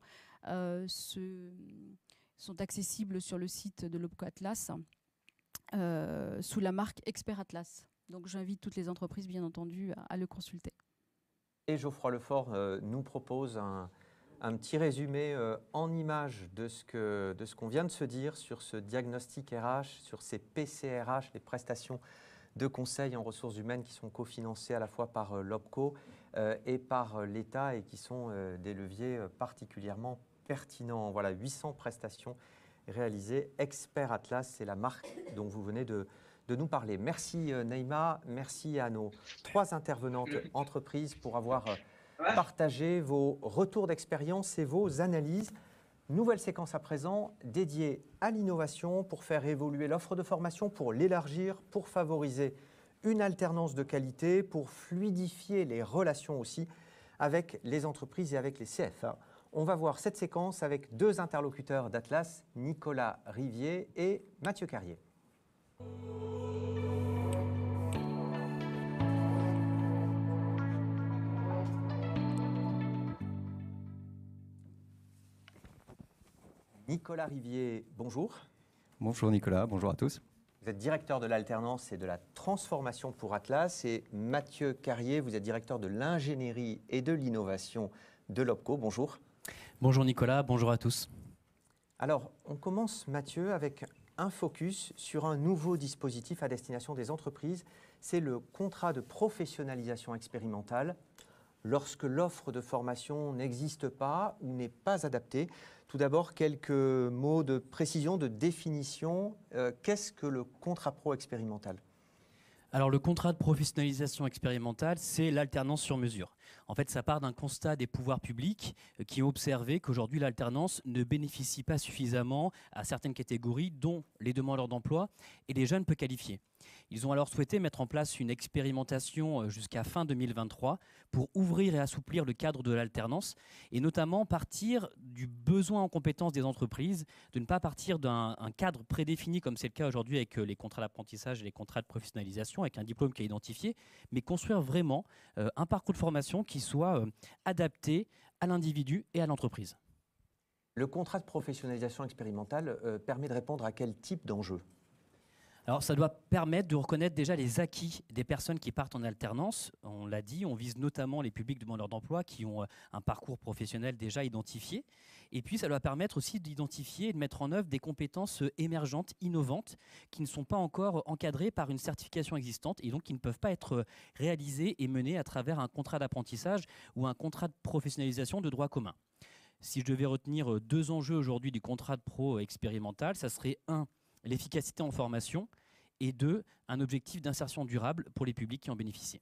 sont accessibles sur le site de l'OPCO Atlas sous la marque Expert Atlas. Donc j'invite toutes les entreprises, bien entendu, à le consulter. Et Geoffroy Lefort nous propose un petit résumé en images de ce qu'on vient de se dire sur ce diagnostic RH, sur ces PCRH, les prestations de conseil en ressources humaines qui sont cofinancées à la fois par l'OPCO et par l'État et qui sont des leviers particulièrement pertinents. Voilà, 800 prestations réalisées. Expert Atlas, c'est la marque dont vous venez de nous parler. Merci Naïma, merci à nos 3 intervenantes entreprises pour avoir partagé vos retours d'expérience et vos analyses. Nouvelle séquence à présent dédiée à l'innovation pour faire évoluer l'offre de formation, pour l'élargir, pour favoriser une alternance de qualité, pour fluidifier les relations aussi avec les entreprises et avec les CFA. On va voir cette séquence avec 2 interlocuteurs d'Atlas, Nicolas Rivier et Mathieu Carrier. Nicolas Rivier, bonjour. Bonjour Nicolas, bonjour à tous. Vous êtes directeur de l'alternance et de la transformation pour Atlas. Et Mathieu Carrier, vous êtes directeur de l'ingénierie et de l'innovation de l'OPCO. Bonjour. Bonjour Nicolas, bonjour à tous. Alors, on commence, Mathieu, avec un focus sur un nouveau dispositif à destination des entreprises. C'est le contrat de professionnalisation expérimentale. Lorsque l'offre de formation n'existe pas ou n'est pas adaptée. Tout d'abord, quelques mots de précision, de définition. Qu'est-ce que le contrat pro expérimental ? Alors le contrat de professionnalisation expérimentale, c'est l'alternance sur mesure. En fait, ça part d'un constat des pouvoirs publics qui ont observé qu'aujourd'hui l'alternance ne bénéficie pas suffisamment à certaines catégories, dont les demandeurs d'emploi et les jeunes peu qualifiés. Ils ont alors souhaité mettre en place une expérimentation jusqu'à fin 2023 pour ouvrir et assouplir le cadre de l'alternance et notamment partir du besoin en compétences des entreprises, de ne pas partir d'un cadre prédéfini comme c'est le cas aujourd'hui avec les contrats d'apprentissage et les contrats de professionnalisation avec un diplôme qui est identifié, mais construire vraiment un parcours de formation qui soit adapté à l'individu et à l'entreprise. Le contrat de professionnalisation expérimentale permet de répondre à quel type d'enjeu ? Alors, ça doit permettre de reconnaître déjà les acquis des personnes qui partent en alternance. On l'a dit, on vise notamment les publics demandeurs d'emploi qui ont un parcours professionnel déjà identifié. Et puis, ça doit permettre aussi d'identifier et de mettre en œuvre des compétences émergentes, innovantes, qui ne sont pas encore encadrées par une certification existante et donc qui ne peuvent pas être réalisées et menées à travers un contrat d'apprentissage ou un contrat de professionnalisation de droit commun. Si je devais retenir 2 enjeux aujourd'hui du contrat de pro expérimental, ça serait 1, l'efficacité en formation, et 2, un objectif d'insertion durable pour les publics qui en bénéficient.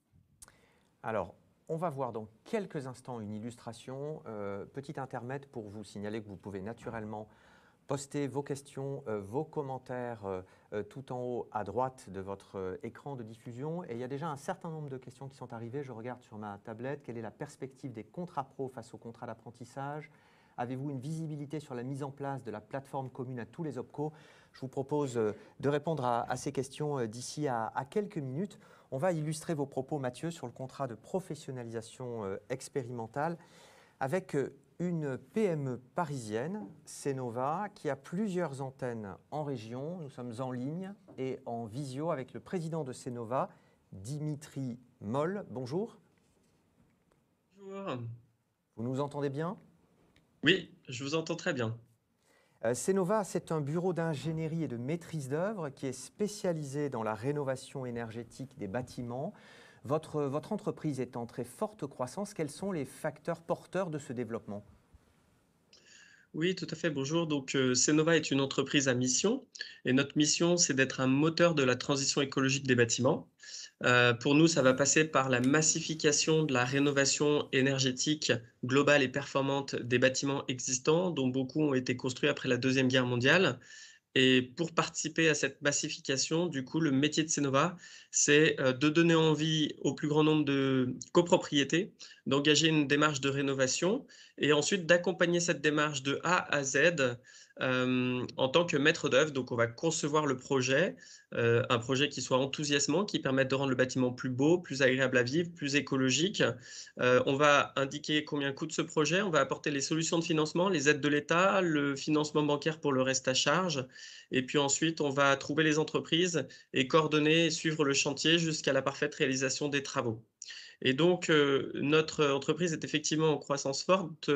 Alors, on va voir dans quelques instants une illustration. Petit intermède pour vous signaler que vous pouvez naturellement poster vos questions, vos commentaires tout en haut à droite de votre écran de diffusion. Et il y a déjà un certain nombre de questions qui sont arrivées. Je regarde sur ma tablette. Quelle est la perspective des contrats pro face aux contrats d'apprentissage ? Avez-vous une visibilité sur la mise en place de la plateforme commune à tous les OPCO ? Je vous propose de répondre à ces questions d'ici à quelques minutes. On va illustrer vos propos, Mathieu, sur le contrat de professionnalisation expérimentale avec une PME parisienne, Cnova, qui a plusieurs antennes en région. Nous sommes en ligne et en visio avec le président de Cnova, Dimitri Moll. Bonjour. Bonjour. Vous nous entendez bien ? Oui, je vous entends très bien. Cnova, c'est un bureau d'ingénierie et de maîtrise d'œuvre qui est spécialisé dans la rénovation énergétique des bâtiments. Votre entreprise est en très forte croissance. Quels sont les facteurs porteurs de ce développement ? Oui, tout à fait. Bonjour. Donc, Cnova est une entreprise à mission et notre mission, c'est d'être un moteur de la transition écologique des bâtiments. Pour nous, ça va passer par la massification de la rénovation énergétique globale et performante des bâtiments existants, dont beaucoup ont été construits après la Deuxième Guerre mondiale. Et pour participer à cette massification, du coup, le métier de Cnova, c'est de donner envie au plus grand nombre de copropriétés d'engager une démarche de rénovation et ensuite d'accompagner cette démarche de A à Z en tant que maître d'œuvre. Donc, on va concevoir le projet, un projet qui soit enthousiasmant, qui permette de rendre le bâtiment plus beau, plus agréable à vivre, plus écologique. On va indiquer combien coûte ce projet, on va apporter les solutions de financement, les aides de l'État, le financement bancaire pour le reste à charge. Et puis ensuite, on va trouver les entreprises et coordonner et suivre le chantier jusqu'à la parfaite réalisation des travaux. Et donc, notre entreprise est effectivement en croissance forte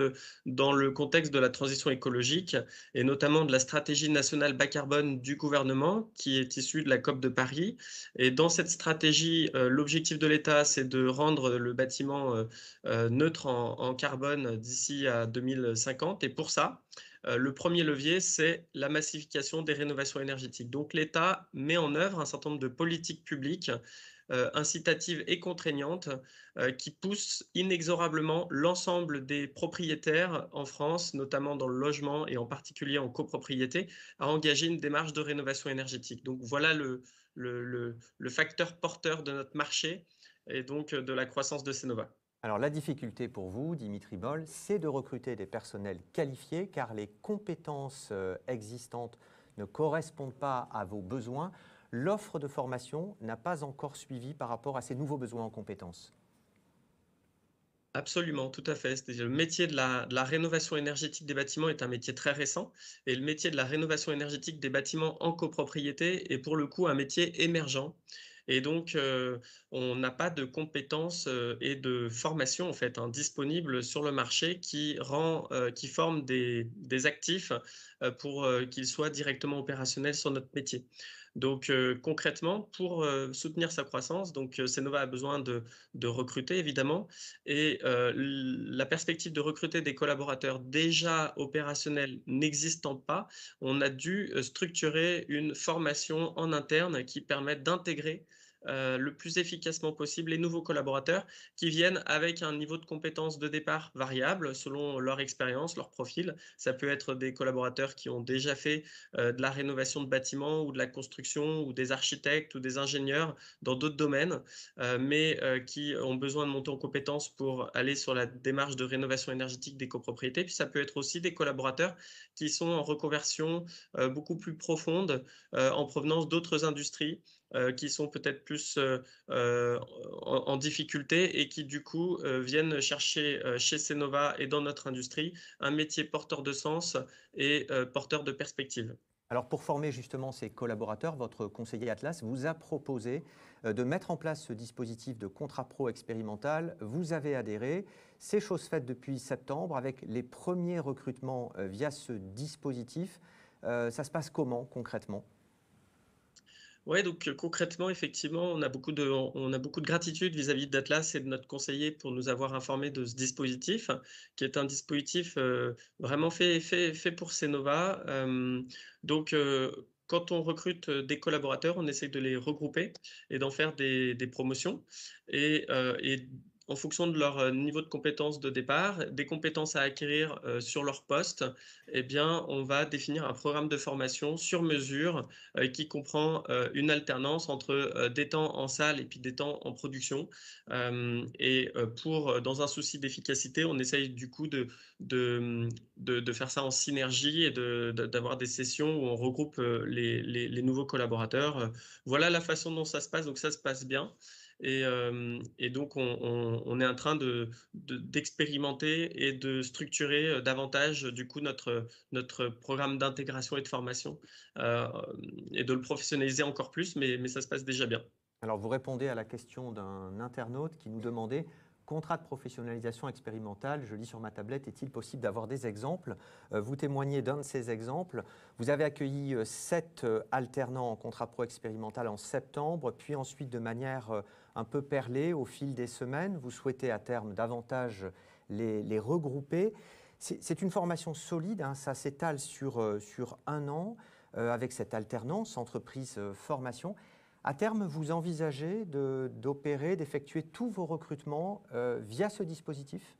dans le contexte de la transition écologique et notamment de la stratégie nationale bas carbone du gouvernement qui est issue de la COP de Paris. Et dans cette stratégie, l'objectif de l'État, c'est de rendre le bâtiment neutre en carbone d'ici à 2050. Et pour ça, le premier levier, c'est la massification des rénovations énergétiques. Donc, l'État met en œuvre un certain nombre de politiques publiques incitatives et contraignantes qui poussent inexorablement l'ensemble des propriétaires en France, notamment dans le logement et en particulier en copropriété, à engager une démarche de rénovation énergétique. Donc voilà le facteur porteur de notre marché et donc de la croissance de Cnova. Alors la difficulté pour vous, Dimitri Moll, c'est de recruter des personnels qualifiés car les compétences existantes ne correspondent pas à vos besoins. L'offre de formation n'a pas encore suivi par rapport à ces nouveaux besoins en compétences. Absolument, tout à fait. C'est le métier de la rénovation énergétique des bâtiments est un métier très récent et le métier de la rénovation énergétique des bâtiments en copropriété est pour le coup un métier émergent. Et donc, on n'a pas de compétences et de formation en fait, hein, disponibles sur le marché qui forment des actifs pour qu'ils soient directement opérationnels sur notre métier. Donc, concrètement, pour soutenir sa croissance, donc Cnova a besoin de recruter évidemment, et la perspective de recruter des collaborateurs déjà opérationnels n'existant pas, on a dû structurer une formation en interne qui permette d'intégrer le plus efficacement possible les nouveaux collaborateurs qui viennent avec un niveau de compétence de départ variable selon leur expérience, leur profil. Ça peut être des collaborateurs qui ont déjà fait de la rénovation de bâtiments ou de la construction ou des architectes ou des ingénieurs dans d'autres domaines, mais qui ont besoin de monter en compétences pour aller sur la démarche de rénovation énergétique des copropriétés. Puis ça peut être aussi des collaborateurs qui sont en reconversion beaucoup plus profonde en provenance d'autres industries qui sont peut-être plus en difficulté et qui du coup viennent chercher chez Cnova et dans notre industrie un métier porteur de sens et porteur de perspectives. Alors pour former justement ces collaborateurs, votre conseiller Atlas vous a proposé de mettre en place ce dispositif de contrat pro expérimental. Vous avez adhéré. C'est chose faite depuis septembre avec les premiers recrutements via ce dispositif. Ça se passe comment concrètement ? Ouais, donc concrètement, effectivement, on a beaucoup de gratitude vis-à-vis d'Atlas et de notre conseiller pour nous avoir informés de ce dispositif, qui est un dispositif vraiment fait pour Cnova. Donc, quand on recrute des collaborateurs, on essaie de les regrouper et d'en faire des promotions. Et en fonction de leur niveau de compétence de départ, des compétences à acquérir sur leur poste, eh bien, on va définir un programme de formation sur mesure qui comprend une alternance entre des temps en salle et puis des temps en production. Dans un souci d'efficacité, on essaye du coup de faire ça en synergie et d'avoir des sessions où on regroupe les nouveaux collaborateurs. Voilà la façon dont ça se passe, donc ça se passe bien. Et donc, on est en train d'expérimenter et de structurer davantage du coup notre programme d'intégration et de formation et de le professionnaliser encore plus, mais ça se passe déjà bien. Alors vous répondez à la question d'un internaute qui nous demandait contrat de professionnalisation expérimentale, je lis sur ma tablette, est-il possible d'avoir des exemples ? Vous témoignez d'un de ces exemples. Vous avez accueilli 7 alternants en contrat pro expérimental en septembre, puis ensuite de manière un peu perlée au fil des semaines. Vous souhaitez à terme davantage les regrouper. C'est une formation solide, hein, ça s'étale sur un an avec cette alternance entreprise-formation. À terme, vous envisagez d'opérer, d'effectuer tous vos recrutements via ce dispositif ?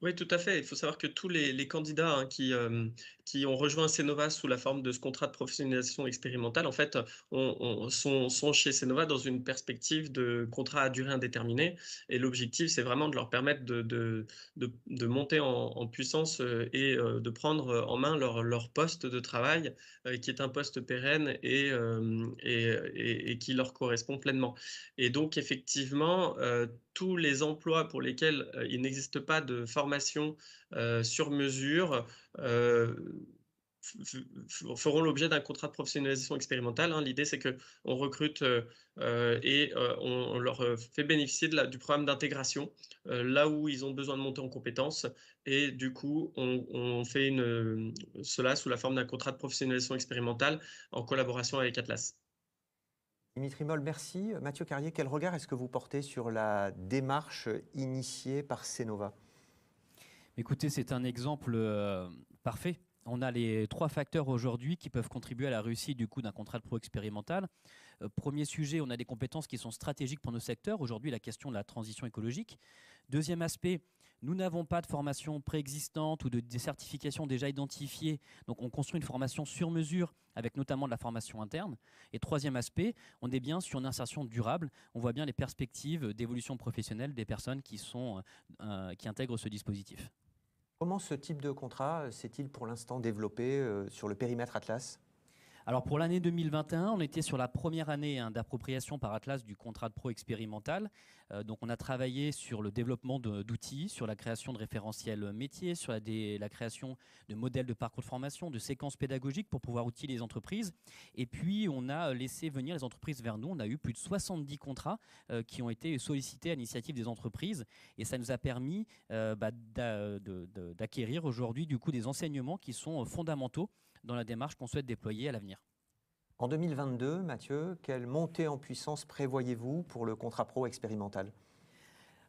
Oui, tout à fait. Il faut savoir que tous les candidats qui ont rejoint Cnova sous la forme de ce contrat de professionnalisation expérimentale, en fait, sont chez Cnova dans une perspective de contrat à durée indéterminée. Et l'objectif, c'est vraiment de leur permettre de monter en puissance et de prendre en main leur poste de travail, qui est un poste pérenne et qui leur correspond pleinement. Et donc, effectivement, tous les emplois pour lesquels il n'existe pas de formation sur mesure feront l'objet d'un contrat de professionnalisation expérimentale. Hein. L'idée, c'est qu'on recrute et on leur fait bénéficier du programme d'intégration là où ils ont besoin de monter en compétences. Et du coup, on fait cela sous la forme d'un contrat de professionnalisation expérimentale en collaboration avec Atlas. Dimitri Moll, merci. Mathieu Carrier, quel regard est-ce que vous portez sur la démarche initiée par Cnova ? Écoutez, c'est un exemple parfait. On a les 3 facteurs aujourd'hui qui peuvent contribuer à la réussite du coup d'un contrat de pro expérimental. Premier sujet, on a des compétences qui sont stratégiques pour nos secteurs. Aujourd'hui, la question de la transition écologique. Deuxième aspect, nous n'avons pas de formation préexistante ou des certifications déjà identifiées. Donc, on construit une formation sur mesure avec notamment de la formation interne. Et troisième aspect, on est bien sur une insertion durable. On voit bien les perspectives d'évolution professionnelle des personnes qui intègrent ce dispositif. Comment ce type de contrat s'est-il pour l'instant développé sur le périmètre Atlas ? Alors pour l'année 2021, on était sur la première année d'appropriation par Atlas du contrat de pro expérimental. Donc on a travaillé sur le développement d'outils, sur la création de référentiels métiers, sur la création de modèles de parcours de formation, de séquences pédagogiques pour pouvoir outiller les entreprises. Et puis on a laissé venir les entreprises vers nous. On a eu plus de 70 contrats qui ont été sollicités à l'initiative des entreprises. Et ça nous a permis d'acquérir aujourd'hui du coup des enseignements qui sont fondamentaux dans la démarche qu'on souhaite déployer à l'avenir. En 2022, Mathieu, quelle montée en puissance prévoyez-vous pour le contrat pro expérimental ?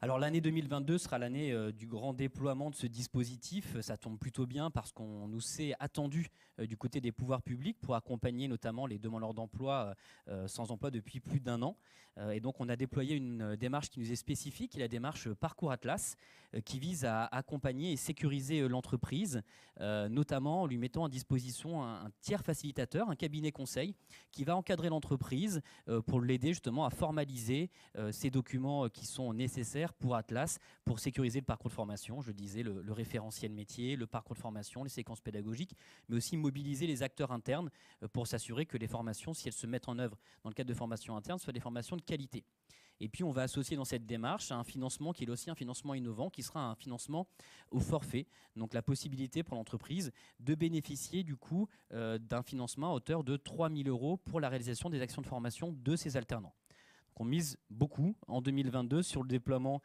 Alors l'année 2022 sera l'année du grand déploiement de ce dispositif. Ça tombe plutôt bien parce qu'on nous s'est attendu du côté des pouvoirs publics pour accompagner notamment les demandeurs d'emploi sans emploi depuis plus d'1 an. Et donc on a déployé une démarche qui nous est spécifique, qui est la démarche Parcours Atlas, qui vise à accompagner et sécuriser l'entreprise, notamment en lui mettant à disposition un tiers facilitateur, un cabinet conseil, qui va encadrer l'entreprise pour l'aider justement à formaliser ces documents qui sont nécessaires pour Atlas, pour sécuriser le parcours de formation, je disais le référentiel métier, le parcours de formation, les séquences pédagogiques, mais aussi mobiliser les acteurs internes pour s'assurer que les formations, si elles se mettent en œuvre dans le cadre de formations internes, soient des formations de qualité. Et puis on va associer dans cette démarche un financement qui est aussi un financement innovant, qui sera un financement au forfait, donc la possibilité pour l'entreprise de bénéficier du coup d'un financement à hauteur de 3 000 € pour la réalisation des actions de formation de ses alternants. On mise beaucoup en 2022 sur le déploiement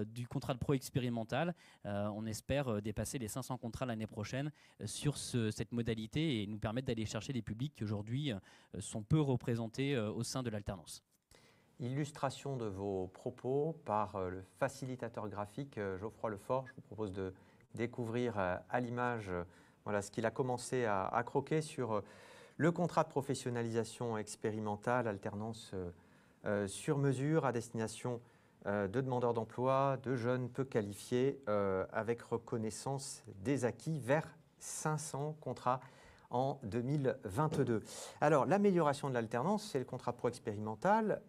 du contrat de pro expérimental. On espère dépasser les 500 contrats l'année prochaine sur cette modalité et nous permettre d'aller chercher des publics qui aujourd'hui sont peu représentés au sein de l'alternance. Illustration de vos propos par le facilitateur graphique Geoffroy Lefort. Je vous propose de découvrir à l'image ce qu'il a commencé à croquer sur le contrat de professionnalisation expérimentale, alternance sur mesure à destination de demandeurs d'emploi, de jeunes peu qualifiés, avec reconnaissance des acquis vers 500 contrats en 2022. Alors, l'amélioration de l'alternance, c'est le contrat pro expérimental,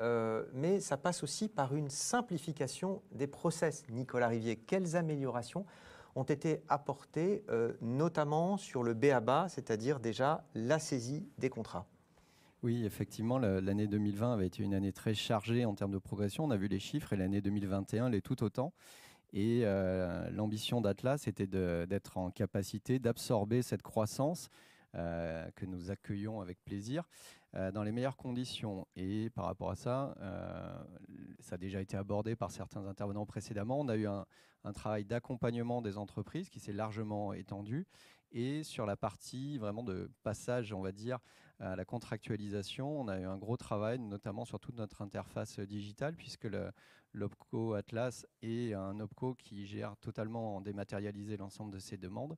mais ça passe aussi par une simplification des process. Nicolas Rivier, quelles améliorations ont été apportées, notamment sur le b.a.-ba, c'est-à-dire déjà la saisie des contrats ? Oui, effectivement, l'année 2020 avait été une année très chargée en termes de progression. On a vu les chiffres et l'année 2021 l'est tout autant. Et l'ambition d'Atlas était d'être en capacité d'absorber cette croissance que nous accueillons avec plaisir dans les meilleures conditions. Et par rapport à ça, ça a déjà été abordé par certains intervenants précédemment. On a eu un travail d'accompagnement des entreprises qui s'est largement étendu. Et sur la partie vraiment de passage, on va dire, à la contractualisation, on a eu un gros travail, notamment sur toute notre interface digitale, puisque l'OPCO Atlas est un OPCO qui gère totalement dématérialisé l'ensemble de ses demandes.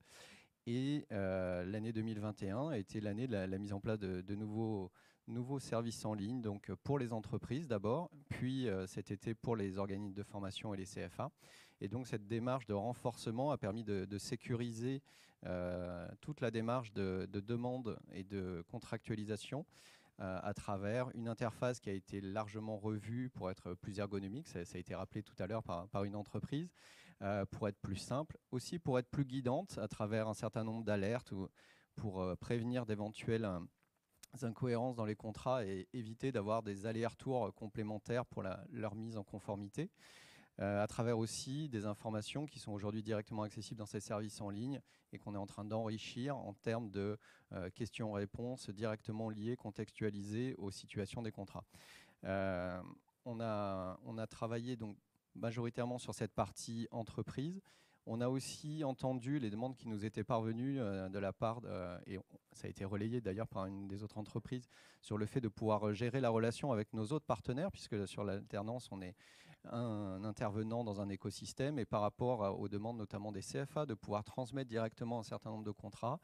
Et l'année 2021 a été l'année de la mise en place de nouveaux services en ligne, donc pour les entreprises d'abord, puis cet été pour les organismes de formation et les CFA. Et donc cette démarche de renforcement a permis de sécuriser toute la démarche de demande et de contractualisation à travers une interface qui a été largement revue pour être plus ergonomique, ça a été rappelé tout à l'heure par une entreprise, pour être plus simple, aussi pour être plus guidante à travers un certain nombre d'alertes ou pour prévenir d'éventuelles incohérences dans les contrats et éviter d'avoir des allers-retours complémentaires pour leur mise en conformité. À travers aussi des informations qui sont aujourd'hui directement accessibles dans ces services en ligne et qu'on est en train d'enrichir en termes de questions-réponses directement liées, contextualisées aux situations des contrats. On a travaillé donc majoritairement sur cette partie entreprise. On a aussi entendu les demandes qui nous étaient parvenues de la part, et ça a été relayé d'ailleurs par une des autres entreprises, sur le fait de pouvoir gérer la relation avec nos autres partenaires, puisque sur l'alternance, on est un intervenant dans un écosystème, et par rapport aux demandes notamment des CFA, de pouvoir transmettre directement un certain nombre de contrats.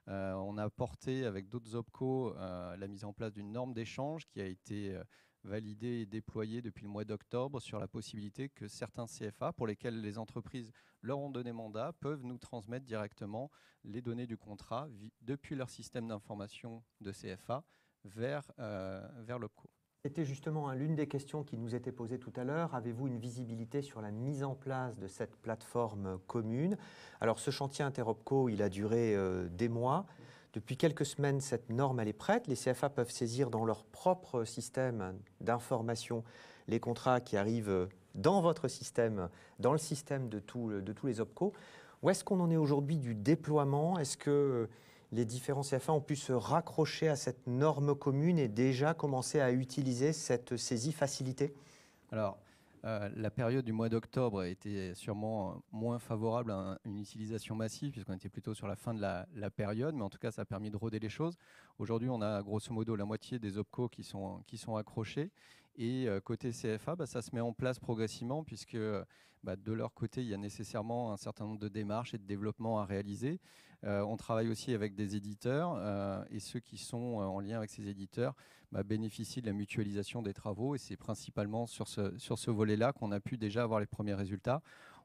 On a apporté avec d'autres OPCO la mise en place d'une norme d'échange qui a été validée et déployée depuis le mois d'octobre sur la possibilité que certains CFA, pour lesquels les entreprises leur ont donné mandat, peuvent nous transmettre directement les données du contrat depuis leur système d'information de CFA vers l'OPCO. C'était justement l'une des questions qui nous était posée tout à l'heure. Avez-vous une visibilité sur la mise en place de cette plateforme commune ? Alors ce chantier Interopco, il a duré des mois. Depuis quelques semaines, cette norme elle est prête. Les CFA peuvent saisir dans leur propre système d'information les contrats qui arrivent dans votre système, dans le système de tous les OPCO. Où est-ce qu'on en est aujourd'hui du déploiement? Est-ce que les différents CFA ont pu se raccrocher à cette norme commune et déjà commencer à utiliser cette saisie facilitée? Alors, la période du mois d'octobre était sûrement moins favorable à une utilisation massive, puisqu'on était plutôt sur la fin de la période, mais en tout cas, ça a permis de roder les choses. Aujourd'hui, on a grosso modo la moitié des OPCO qui sont accrochés. Et côté CFA, ça se met en place progressivement, puisque de leur côté, il y a nécessairement un certain nombre de démarches et de développements à réaliser. On travaille aussi avec des éditeurs, et ceux qui sont en lien avec ces éditeurs bénéficient de la mutualisation des travaux, et c'est principalement sur ce volet-là qu'on a pu déjà avoir les premiers résultats.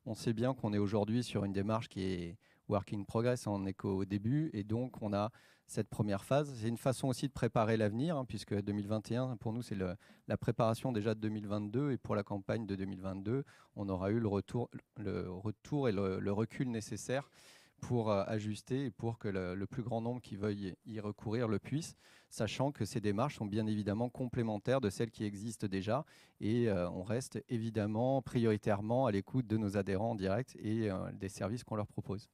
On sait bien qu'on est aujourd'hui sur une démarche qui est work in progress, on n'est qu'au début, et donc on a cette première phase. C'est une façon aussi de préparer l'avenir, puisque 2021, pour nous, c'est la préparation déjà de 2022, et pour la campagne de 2022, on aura eu le retour et le recul nécessaire pour ajuster et pour que le plus grand nombre qui veuille y recourir le puisse, sachant que ces démarches sont bien évidemment complémentaires de celles qui existent déjà, et on reste évidemment prioritairement à l'écoute de nos adhérents en direct et des services qu'on leur propose.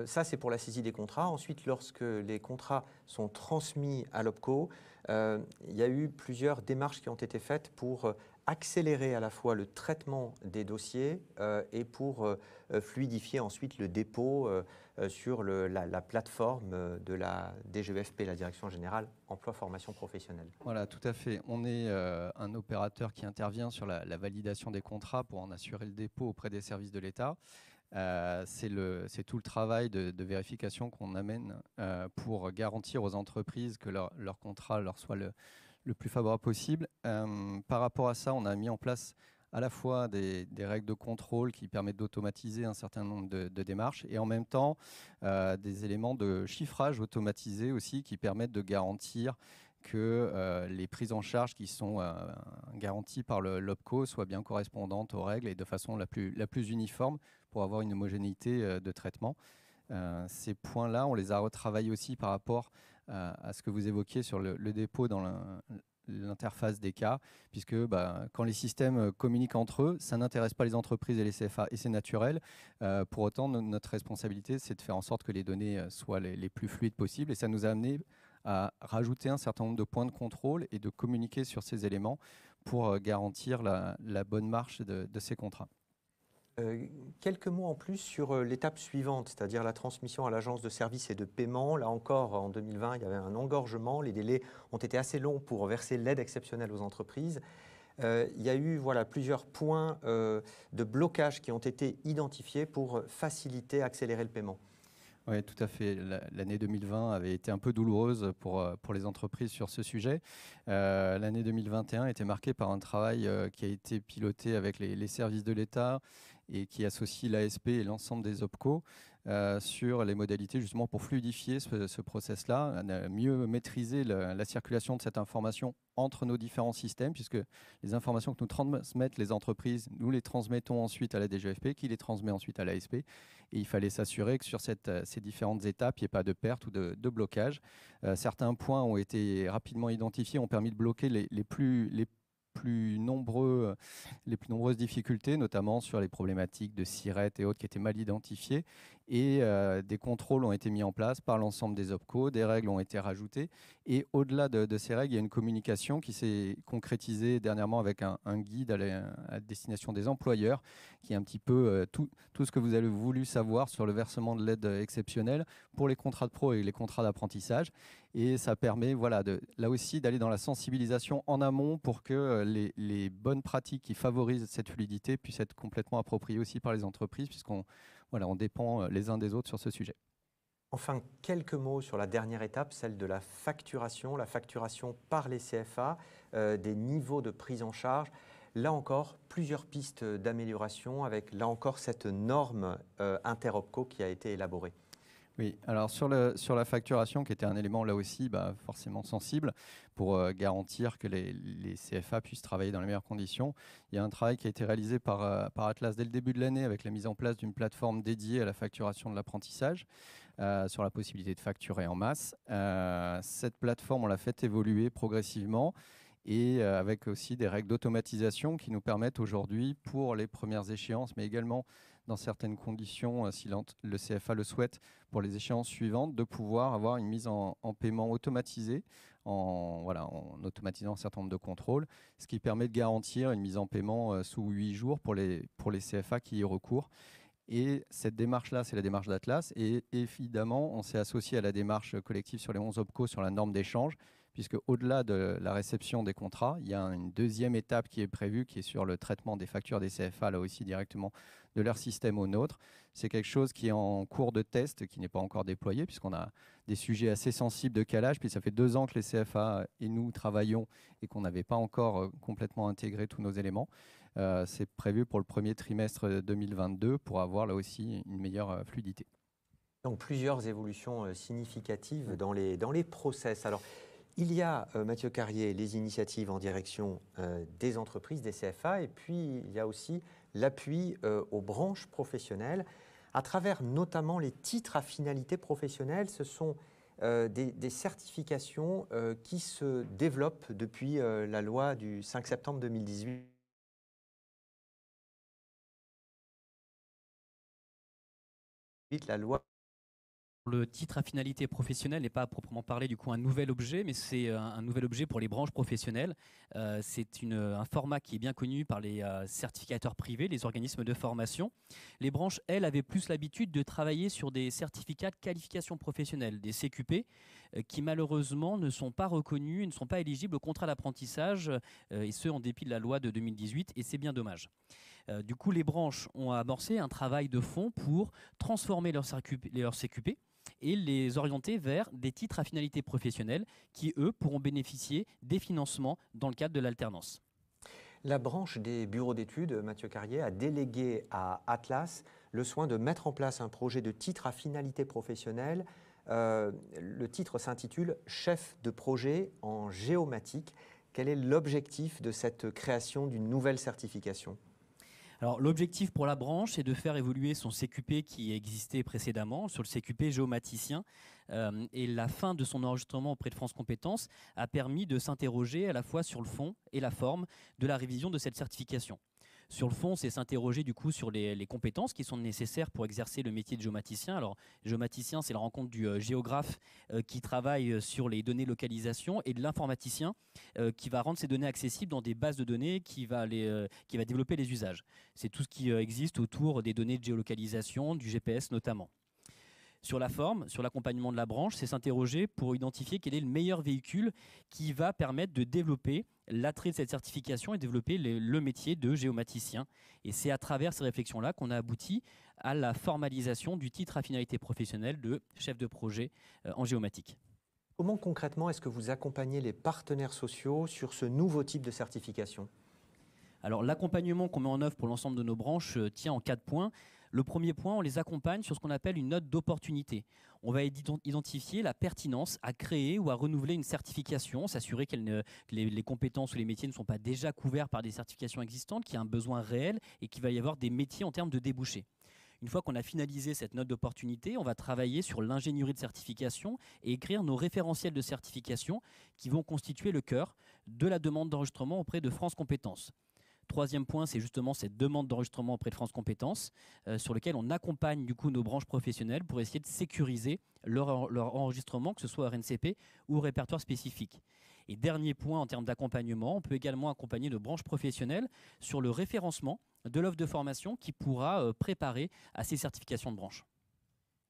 Ça, c'est pour la saisie des contrats. Ensuite, lorsque les contrats sont transmis à l'OPCO, il y a eu plusieurs démarches qui ont été faites pour accélérer à la fois le traitement des dossiers et pour fluidifier ensuite le dépôt sur la plateforme de la DGEFP, la Direction Générale Emploi Formation Professionnelle. Voilà, tout à fait. On est un opérateur qui intervient sur la validation des contrats pour en assurer le dépôt auprès des services de l'État. C'est tout le travail de vérification qu'on amène pour garantir aux entreprises que leur contrat leur soit le plus favorable possible. Par rapport à ça, on a mis en place à la fois des règles de contrôle qui permettent d'automatiser un certain nombre de démarches, et en même temps des éléments de chiffrage automatisés aussi qui permettent de garantir que les prises en charge qui sont garanties par l'OPCO soient bien correspondantes aux règles et de façon la plus uniforme pour avoir une homogénéité de traitement. Ces points-là, on les a retravaillés aussi par rapport à ce que vous évoquiez sur le dépôt dans l'interface des cas, puisque quand les systèmes communiquent entre eux, ça n'intéresse pas les entreprises et les CFA, et c'est naturel. Pour autant, notre responsabilité, c'est de faire en sorte que les données soient les plus fluides possibles, et ça nous a amené à rajouter un certain nombre de points de contrôle et de communiquer sur ces éléments pour garantir la bonne marche de ces contrats. Quelques mots en plus sur l'étape suivante, c'est-à-dire la transmission à l'agence de services et de paiement. Là encore, en 2020, il y avait un engorgement. Les délais ont été assez longs pour verser l'aide exceptionnelle aux entreprises. Il y a eu plusieurs points de blocage qui ont été identifiés pour faciliter, accélérer le paiement. Oui, tout à fait. L'année 2020 avait été un peu douloureuse pour les entreprises sur ce sujet. L'année 2021 était marquée par un travail qui a été piloté avec les services de l'État et qui associe l'ASP et l'ensemble des OPCO sur les modalités justement pour fluidifier ce process-là, mieux maîtriser la circulation de cette information entre nos différents systèmes, puisque les informations que nous transmettent les entreprises, nous les transmettons ensuite à la DGEFP, qui les transmet ensuite à l'ASP. Et il fallait s'assurer que sur ces différentes étapes, il n'y ait pas de perte ou de blocage. Certains points ont été rapidement identifiés, ont permis de bloquer les plus nombreuses difficultés, notamment sur les problématiques de SIRET et autres qui étaient mal identifiées. Et des contrôles ont été mis en place par l'ensemble des OPCO, des règles ont été rajoutées. Et au-delà de ces règles, il y a une communication qui s'est concrétisée dernièrement avec un guide à destination des employeurs, qui est un petit peu tout ce que vous avez voulu savoir sur le versement de l'aide exceptionnelle pour les contrats de pro et les contrats d'apprentissage. Et ça permet là aussi d'aller dans la sensibilisation en amont pour que les bonnes pratiques qui favorisent cette fluidité puissent être complètement appropriées aussi par les entreprises, puisqu'on dépend les uns des autres sur ce sujet. Enfin, quelques mots sur la dernière étape, celle de la facturation par les CFA, des niveaux de prise en charge. Là encore, plusieurs pistes d'amélioration avec, là encore, cette norme interopco qui a été élaborée. Oui, alors sur la facturation, qui était un élément là aussi forcément sensible pour garantir que les CFA puissent travailler dans les meilleures conditions, il y a un travail qui a été réalisé par Atlas dès le début de l'année avec la mise en place d'une plateforme dédiée à la facturation de l'apprentissage sur la possibilité de facturer en masse. Cette plateforme, on l'a fait évoluer progressivement et avec aussi des règles d'automatisation qui nous permettent aujourd'hui, pour les premières échéances, mais également dans certaines conditions, si le CFA le souhaite, pour les échéances suivantes, de pouvoir avoir une mise en paiement automatisée, en automatisant un certain nombre de contrôles, ce qui permet de garantir une mise en paiement sous 8 jours pour les CFA qui y recourent. Et cette démarche-là, c'est la démarche d'Atlas. Et évidemment, on s'est associé à la démarche collective sur les 11 OPCO sur la norme d'échange, puisque au-delà de la réception des contrats, il y a une deuxième étape qui est prévue, qui est sur le traitement des factures des CFA, là aussi directement de leur système au nôtre. C'est quelque chose qui est en cours de test, qui n'est pas encore déployé, puisqu'on a des sujets assez sensibles de calage. Puis ça fait 2 ans que les CFA et nous travaillons et qu'on n'avait pas encore complètement intégré tous nos éléments. C'est prévu pour le premier trimestre 2022 pour avoir là aussi une meilleure fluidité. Donc plusieurs évolutions significatives dans les process. Alors, il y a, Mathieu Carrier, les initiatives en direction des entreprises, des CFA, et puis il y a aussi l'appui aux branches professionnelles, à travers notamment les titres à finalité professionnelle. Ce sont des certifications qui se développent depuis la loi du 5 septembre 2018. La loi. Le titre à finalité professionnelle n'est pas à proprement parler du coup un nouvel objet, mais c'est un nouvel objet pour les branches professionnelles. C'est un format qui est bien connu par les certificateurs privés, les organismes de formation. Les branches, elles, avaient plus l'habitude de travailler sur des certificats de qualification professionnelle, des CQP, qui malheureusement ne sont pas reconnus et ne sont pas éligibles au contrat d'apprentissage, et ce en dépit de la loi de 2018, et c'est bien dommage. Du coup, les branches ont amorcé un travail de fond pour transformer leurs CQP et les orienter vers des titres à finalité professionnelle qui, eux, pourront bénéficier des financements dans le cadre de l'alternance. La branche des bureaux d'études, Mathieu Carrier, a délégué à Atlas le soin de mettre en place un projet de titre à finalité professionnelle. Le titre s'intitule « Chef de projet en géomatique ». Quel est l'objectif de cette création d'une nouvelle certification ? Alors, l'objectif pour la branche, c'est de faire évoluer son CQP qui existait précédemment, sur le CQP géomaticien. Et la fin de son enregistrement auprès de France Compétences a permis de s'interroger à la fois sur le fond et la forme de la révision de cette certification. Sur le fond, c'est s'interroger du coup sur les compétences qui sont nécessaires pour exercer le métier de géomaticien. Alors, géomaticien, c'est la rencontre du géographe qui travaille sur les données localisation et de l'informaticien qui va rendre ces données accessibles dans des bases de données, qui va développer les usages. C'est tout ce qui existe autour des données de géolocalisation, du GPS notamment. Sur la forme, sur l'accompagnement de la branche, c'est s'interroger pour identifier quel est le meilleur véhicule qui va permettre de développer l'attrait de cette certification et développer le métier de géomaticien. Et c'est à travers ces réflexions-là qu'on a abouti à la formalisation du titre à finalité professionnelle de chef de projet en géomatique. Comment concrètement est-ce que vous accompagnez les partenaires sociaux sur ce nouveau type de certification ? Alors l'accompagnement qu'on met en œuvre pour l'ensemble de nos branches tient en 4 points. Le premier point, on les accompagne sur ce qu'on appelle une note d'opportunité. On va identifier la pertinence à créer ou à renouveler une certification, s'assurer que les compétences ou les métiers ne sont pas déjà couverts par des certifications existantes, qu'il y a un besoin réel et qu'il va y avoir des métiers en termes de débouchés. Une fois qu'on a finalisé cette note d'opportunité, on va travailler sur l'ingénierie de certification et écrire nos référentiels de certification qui vont constituer le cœur de la demande d'enregistrement auprès de France Compétences. Troisième point, c'est justement cette demande d'enregistrement auprès de France Compétences sur lequel on accompagne du coup nos branches professionnelles pour essayer de sécuriser leur enregistrement, que ce soit RNCP ou répertoire spécifique. Et dernier point en termes d'accompagnement, on peut également accompagner nos branches professionnelles sur le référencement de l'offre de formation qui pourra préparer à ces certifications de branche.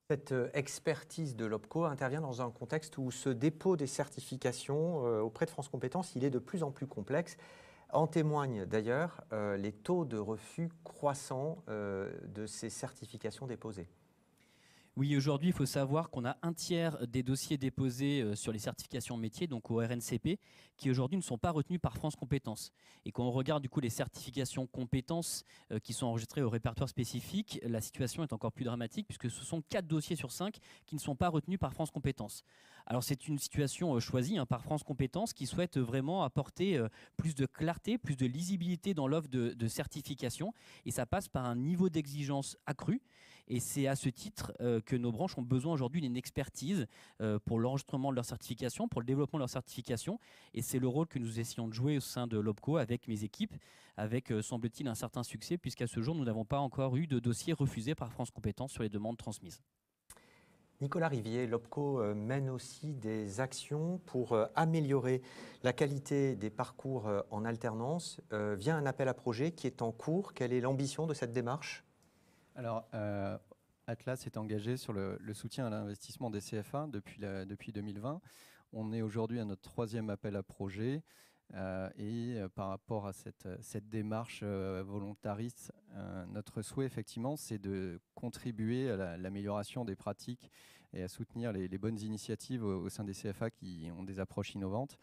Cette expertise de l'OPCO intervient dans un contexte où ce dépôt des certifications auprès de France Compétences, il est de plus en plus complexe. En témoignent d'ailleurs les taux de refus croissants de ces certifications déposées. Oui, aujourd'hui, il faut savoir qu'on a un tiers des dossiers déposés sur les certifications métiers, donc au RNCP, qui aujourd'hui ne sont pas retenus par France Compétences. Et quand on regarde du coup les certifications compétences qui sont enregistrées au répertoire spécifique, la situation est encore plus dramatique puisque ce sont 4 dossiers sur 5 qui ne sont pas retenus par France Compétences. Alors c'est une situation choisie par France Compétences qui souhaite vraiment apporter plus de clarté, plus de lisibilité dans l'offre de certification, et ça passe par un niveau d'exigence accru. Et c'est à ce titre que nos branches ont besoin aujourd'hui d'une expertise pour l'enregistrement de leur certification, pour le développement de leur certification. Et c'est le rôle que nous essayons de jouer au sein de l'OPCO avec mes équipes, avec, semble-t-il, un certain succès, puisqu'à ce jour, nous n'avons pas encore eu de dossier refusé par France Compétences sur les demandes transmises. Nicolas Rivier, l'OPCO mène aussi des actions pour améliorer la qualité des parcours en alternance via un appel à projet qui est en cours. Quelle est l'ambition de cette démarche ? Alors, Atlas est engagé sur le soutien à l'investissement des CFA depuis 2020. On est aujourd'hui à notre 3e appel à projet. Par rapport à cette démarche volontariste, notre souhait, effectivement, c'est de contribuer à l'amélioration des pratiques et à soutenir les bonnes initiatives au sein des CFA qui ont des approches innovantes.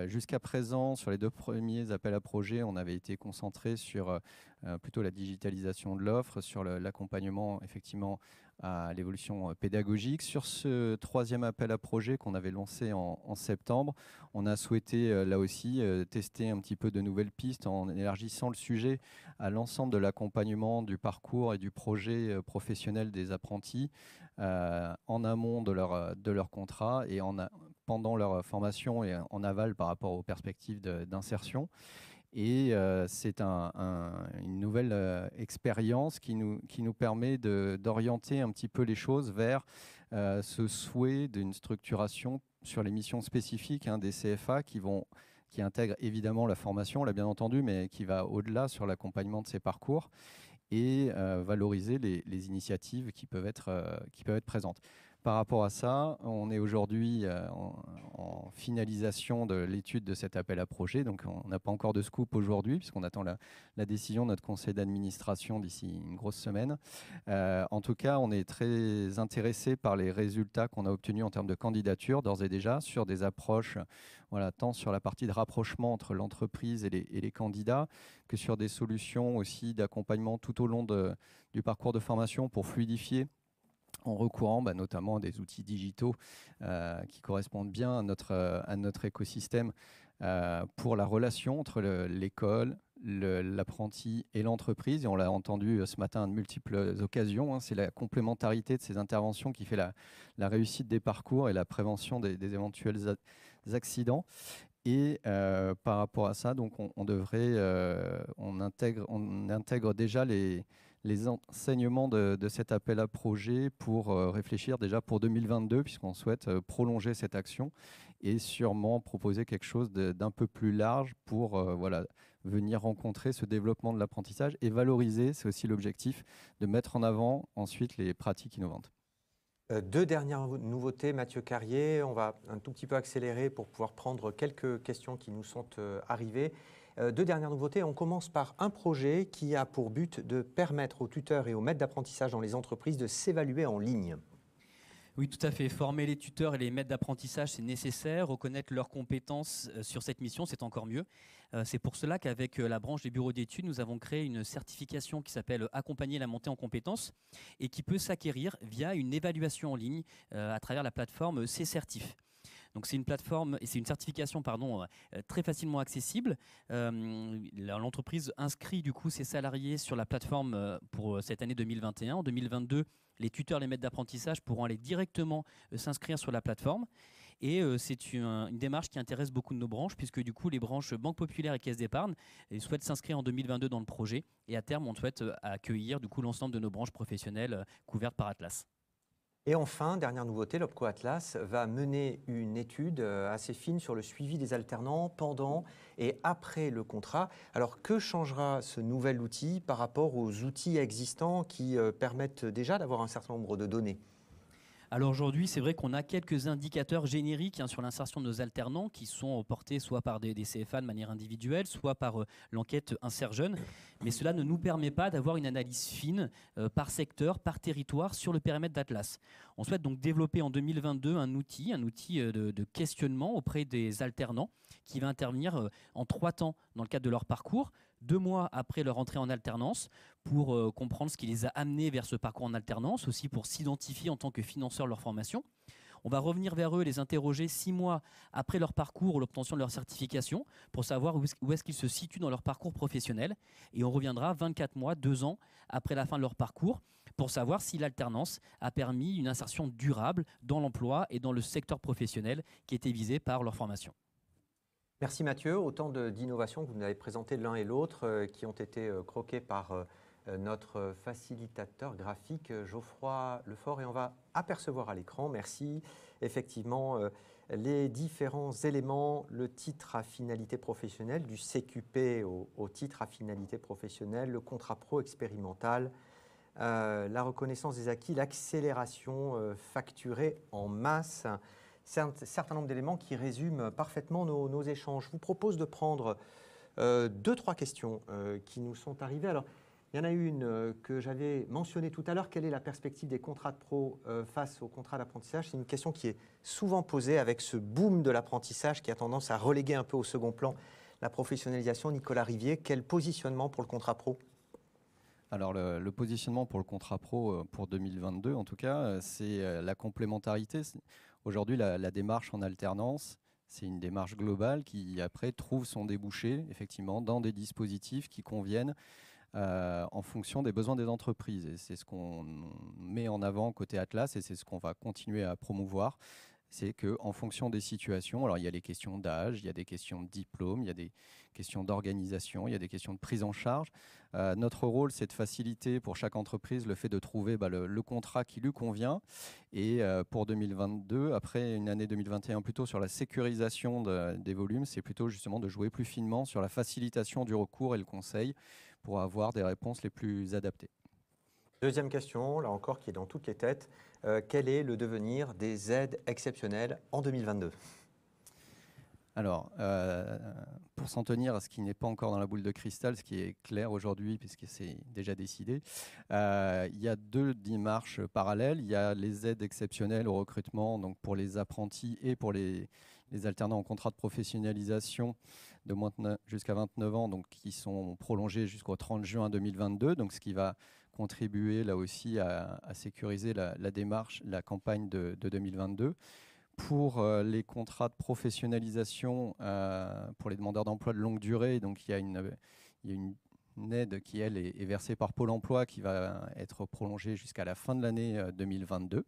Jusqu'à présent, sur les 2 premiers appels à projets, on avait été concentré sur plutôt la digitalisation de l'offre, sur l'accompagnement effectivement à l'évolution pédagogique. Sur ce 3e appel à projet qu'on avait lancé en septembre, on a souhaité là aussi tester un petit peu de nouvelles pistes en élargissant le sujet à l'ensemble de l'accompagnement du parcours et du projet professionnel des apprentis en amont de leur contrat et pendant leur formation et en aval par rapport aux perspectives d'insertion. Et c'est une nouvelle expérience qui nous permet d'orienter un petit peu les choses vers ce souhait d'une structuration sur les missions spécifiques des CFA qui intègrent évidemment la formation, on l'a bien entendu, mais qui va au-delà sur l'accompagnement de ces parcours et valoriser les initiatives qui peuvent être présentes. Par rapport à ça, on est aujourd'hui en finalisation de l'étude de cet appel à projet. Donc, on n'a pas encore de scoop aujourd'hui, puisqu'on attend la décision de notre conseil d'administration d'ici une grosse semaine. En tout cas, on est très intéressé par les résultats qu'on a obtenus en termes de candidature, d'ores et déjà, sur des approches, tant sur la partie de rapprochement entre l'entreprise et les candidats, que sur des solutions aussi d'accompagnement tout au long du parcours de formation pour fluidifier, en recourant notamment à des outils digitaux qui correspondent bien à notre écosystème pour la relation entre l'école, l'apprenti et l'entreprise. Et on l'a entendu ce matin à de multiples occasions, c'est la complémentarité de ces interventions qui fait la réussite des parcours et la prévention des éventuels accidents. Et par rapport à ça, donc on intègre déjà les enseignements de cet appel à projet pour réfléchir déjà pour 2022, puisqu'on souhaite prolonger cette action et sûrement proposer quelque chose d'un peu plus large pour venir rencontrer ce développement de l'apprentissage et valoriser, c'est aussi l'objectif, de mettre en avant ensuite les pratiques innovantes. 2 dernières nouveautés, Mathieu Carrier. On va un tout petit peu accélérer pour pouvoir prendre quelques questions qui nous sont arrivées. 2 dernières nouveautés. On commence par un projet qui a pour but de permettre aux tuteurs et aux maîtres d'apprentissage dans les entreprises de s'évaluer en ligne. Oui, tout à fait. Former les tuteurs et les maîtres d'apprentissage, c'est nécessaire. Reconnaître leurs compétences sur cette mission, c'est encore mieux. C'est pour cela qu'avec la branche des bureaux d'études, nous avons créé une certification qui s'appelle « Accompagner la montée en compétences » et qui peut s'acquérir via une évaluation en ligne à travers la plateforme C-Certif. Donc c'est une plateforme et c'est une certification très facilement accessible. L'entreprise inscrit du coup ses salariés sur la plateforme pour cette année 2021. En 2022, les tuteurs, les maîtres d'apprentissage pourront aller directement s'inscrire sur la plateforme. Et c'est une démarche qui intéresse beaucoup de nos branches, puisque du coup les branches Banque Populaire et Caisse d'Épargne souhaitent s'inscrire en 2022 dans le projet. Et à terme, on souhaite accueillir du coup l'ensemble de nos branches professionnelles couvertes par Atlas. Et enfin, dernière nouveauté, l'OPCO Atlas va mener une étude assez fine sur le suivi des alternants pendant et après le contrat. Alors, que changera ce nouvel outil par rapport aux outils existants qui permettent déjà d'avoir un certain nombre de données ? Alors aujourd'hui, c'est vrai qu'on a quelques indicateurs génériques sur l'insertion de nos alternants qui sont portés soit par des CFA de manière individuelle, soit par l'enquête Insert Jeune. Mais cela ne nous permet pas d'avoir une analyse fine par secteur, par territoire sur le périmètre d'Atlas. On souhaite donc développer en 2022 un outil de questionnement auprès des alternants qui va intervenir en 3 temps dans le cadre de leur parcours. 2 mois après leur entrée en alternance pour comprendre ce qui les a amenés vers ce parcours en alternance, aussi pour s'identifier en tant que financeurs de leur formation. On va revenir vers eux, les interroger 6 mois après leur parcours ou l'obtention de leur certification pour savoir où est-ce qu'ils se situent dans leur parcours professionnel. Et on reviendra 24 mois, 2 ans après la fin de leur parcours pour savoir si l'alternance a permis une insertion durable dans l'emploi et dans le secteur professionnel qui était visé par leur formation. Merci Mathieu. Autant d'innovations que vous nous avez présentées l'un et l'autre qui ont été croquées par notre facilitateur graphique Geoffroy Lefort, et on va apercevoir à l'écran, merci, effectivement les différents éléments, le titre à finalité professionnelle, du CQP au titre à finalité professionnelle, le contrat pro expérimental, la reconnaissance des acquis, l'accélération facturée en masse. C'est un certain nombre d'éléments qui résument parfaitement nos échanges. Je vous propose de prendre 2-3 questions qui nous sont arrivées. Alors, il y en a une que j'avais mentionnée tout à l'heure. Quelle est la perspective des contrats de pro face aux contrats d'apprentissage? C'est une question qui est souvent posée avec ce boom de l'apprentissage qui a tendance à reléguer un peu au second plan la professionnalisation. Nicolas Rivier, quel positionnement pour le contrat pro? Alors le positionnement pour le contrat pro pour 2022, en tout cas, c'est la complémentarité. Aujourd'hui, la démarche en alternance, c'est une démarche globale qui, après, trouve son débouché, effectivement, dans des dispositifs qui conviennent en fonction des besoins des entreprises. Et c'est ce qu'on met en avant côté Atlas et c'est ce qu'on va continuer à promouvoir. C'est qu'en fonction des situations, alors il y a les questions d'âge, il y a des questions de diplôme, il y a des questions d'organisation, il y a des questions de prise en charge. Notre rôle, c'est de faciliter pour chaque entreprise le fait de trouver le contrat qui lui convient. Et pour 2022, après une année 2021 plutôt sur la sécurisation des volumes, c'est plutôt justement de jouer plus finement sur la facilitation du recours et le conseil pour avoir des réponses les plus adaptées. Deuxième question, là encore, qui est dans toutes les têtes. Quel est le devenir des aides exceptionnelles en 2022 ? Alors, pour s'en tenir à ce qui n'est pas encore dans la boule de cristal, ce qui est clair aujourd'hui, puisque c'est déjà décidé, il y a 2 démarches parallèles. Il y a les aides exceptionnelles au recrutement, donc pour les apprentis et pour les alternants en contrat de professionnalisation de moins jusqu'à 29 ans, donc qui sont prolongées jusqu'au 30 juin 2022, donc ce qui va contribuer là aussi à sécuriser la démarche, la campagne de 2022. Pour les contrats de professionnalisation pour les demandeurs d'emploi de longue durée, donc il y a une aide qui, elle, est versée par Pôle emploi qui va être prolongée jusqu'à la fin de l'année 2022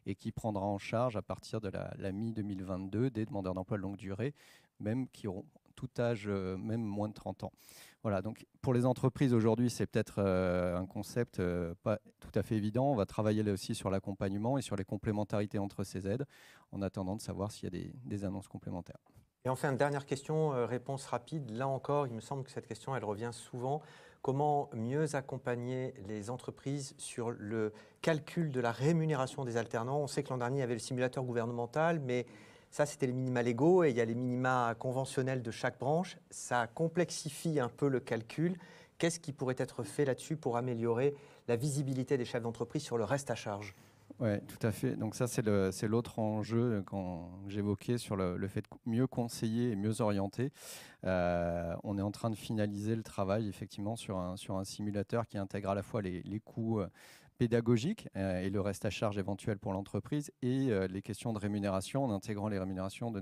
et qui prendra en charge à partir de la mi-2022 des demandeurs d'emploi de longue durée, même qui auront tout âge, même moins de 30 ans. Voilà, donc pour les entreprises aujourd'hui, c'est peut-être un concept pas tout à fait évident. On va travailler là aussi sur l'accompagnement et sur les complémentarités entre ces aides, en attendant de savoir s'il y a des annonces complémentaires. Et enfin, une dernière question, réponse rapide. Là encore, il me semble que cette question, elle revient souvent. Comment mieux accompagner les entreprises sur le calcul de la rémunération des alternants? On sait que l'an dernier, il y avait le simulateur gouvernemental, mais ça, c'était les minima légaux et il y a les minima conventionnels de chaque branche. Ça complexifie un peu le calcul. Qu'est-ce qui pourrait être fait là-dessus pour améliorer la visibilité des chefs d'entreprise sur le reste à charge? Oui, tout à fait. Donc ça, c'est l'autre enjeu quand j'évoquais sur le fait de mieux conseiller et mieux orienter. On est en train de finaliser le travail effectivement sur un simulateur qui intègre à la fois les coûts pédagogiques et le reste à charge éventuel pour l'entreprise et les questions de rémunération en intégrant les rémunérations de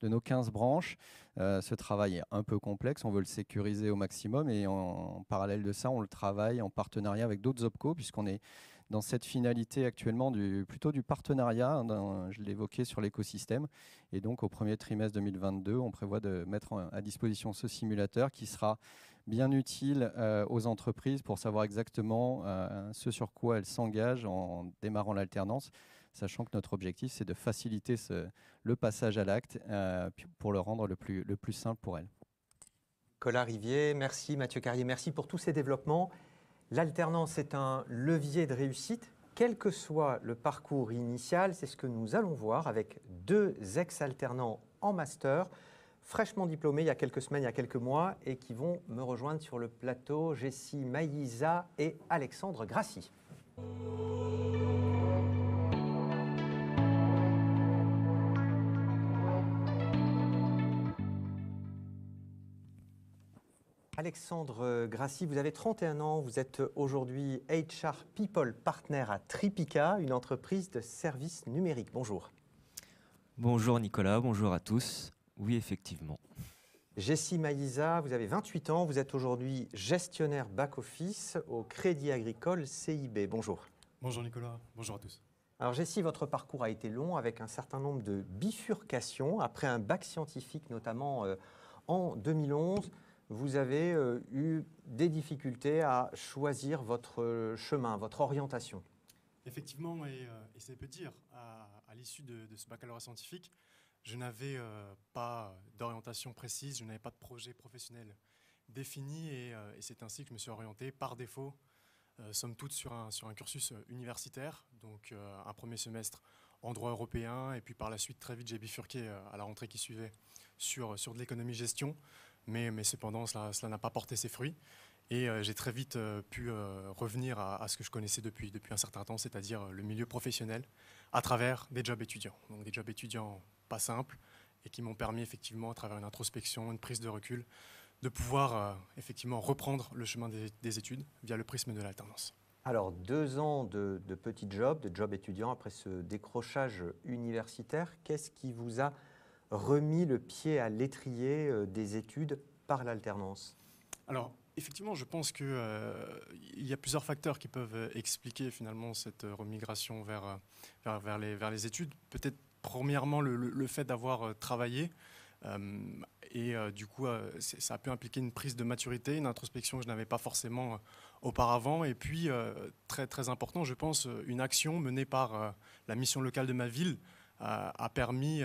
nos 15 branches. Ce travail est un peu complexe, on veut le sécuriser au maximum et en parallèle de ça, on le travaille en partenariat avec d'autres OPCO puisqu'on est dans cette finalité actuellement plutôt du partenariat, je l'évoquais sur l'écosystème. Et donc au premier trimestre 2022, on prévoit de mettre à disposition ce simulateur qui sera bien utile aux entreprises pour savoir exactement ce sur quoi elles s'engagent en démarrant l'alternance, sachant que notre objectif, c'est de faciliter le passage à l'acte pour le rendre le plus simple pour elles. Nicolas Rivier, merci. Mathieu Carrier, merci pour tous ces développements. L'alternance est un levier de réussite, quel que soit le parcours initial. C'est ce que nous allons voir avec 2 ex-alternants en master. fraîchement diplômés il y a quelques semaines, il y a quelques mois, et qui vont me rejoindre sur le plateau, Jessie Maïza et Alexandre Grassi. Alexandre Grassi, vous avez 31 ans, vous êtes aujourd'hui HR People Partner à Tripica, une entreprise de services numériques. Bonjour. Bonjour Nicolas, bonjour à tous. Oui, effectivement. Jessie Maïza, vous avez 28 ans, vous êtes aujourd'hui gestionnaire back-office au Crédit Agricole CIB. Bonjour. Bonjour Nicolas, bonjour à tous. Alors Jessie, votre parcours a été long avec un certain nombre de bifurcations. Après un bac scientifique, notamment en 2011, vous avez eu des difficultés à choisir votre chemin, votre orientation. Effectivement, et c'est peu dire, à l'issue de ce baccalauréat scientifique, je n'avais pas d'orientation précise, je n'avais pas de projet professionnel défini et c'est ainsi que je me suis orienté par défaut, somme toute, sur un cursus universitaire, donc un premier semestre en droit européen et puis par la suite, très vite, j'ai bifurqué à la rentrée qui suivait sur de l'économie-gestion. Mais cependant, cela n'a pas porté ses fruits. Et j'ai très vite pu revenir à ce que je connaissais depuis un certain temps, c'est-à-dire le milieu professionnel, à travers des jobs étudiants. Donc des jobs étudiants pas simples et qui m'ont permis effectivement, à travers une introspection, une prise de recul, de pouvoir effectivement reprendre le chemin des études via le prisme de l'alternance. Alors 2 ans de petits jobs, de jobs étudiants, après ce décrochage universitaire, qu'est-ce qui vous a remis le pied à l'étrier des études par l'alternance? Alors, effectivement, je pense qu'il y a plusieurs facteurs qui peuvent expliquer finalement cette remigration vers les études. Peut-être premièrement le fait d'avoir travaillé et du coup, ça a pu impliquer une prise de maturité, une introspection que je n'avais pas forcément auparavant. Et puis, très, très important, je pense, une action menée par la mission locale de ma ville a permis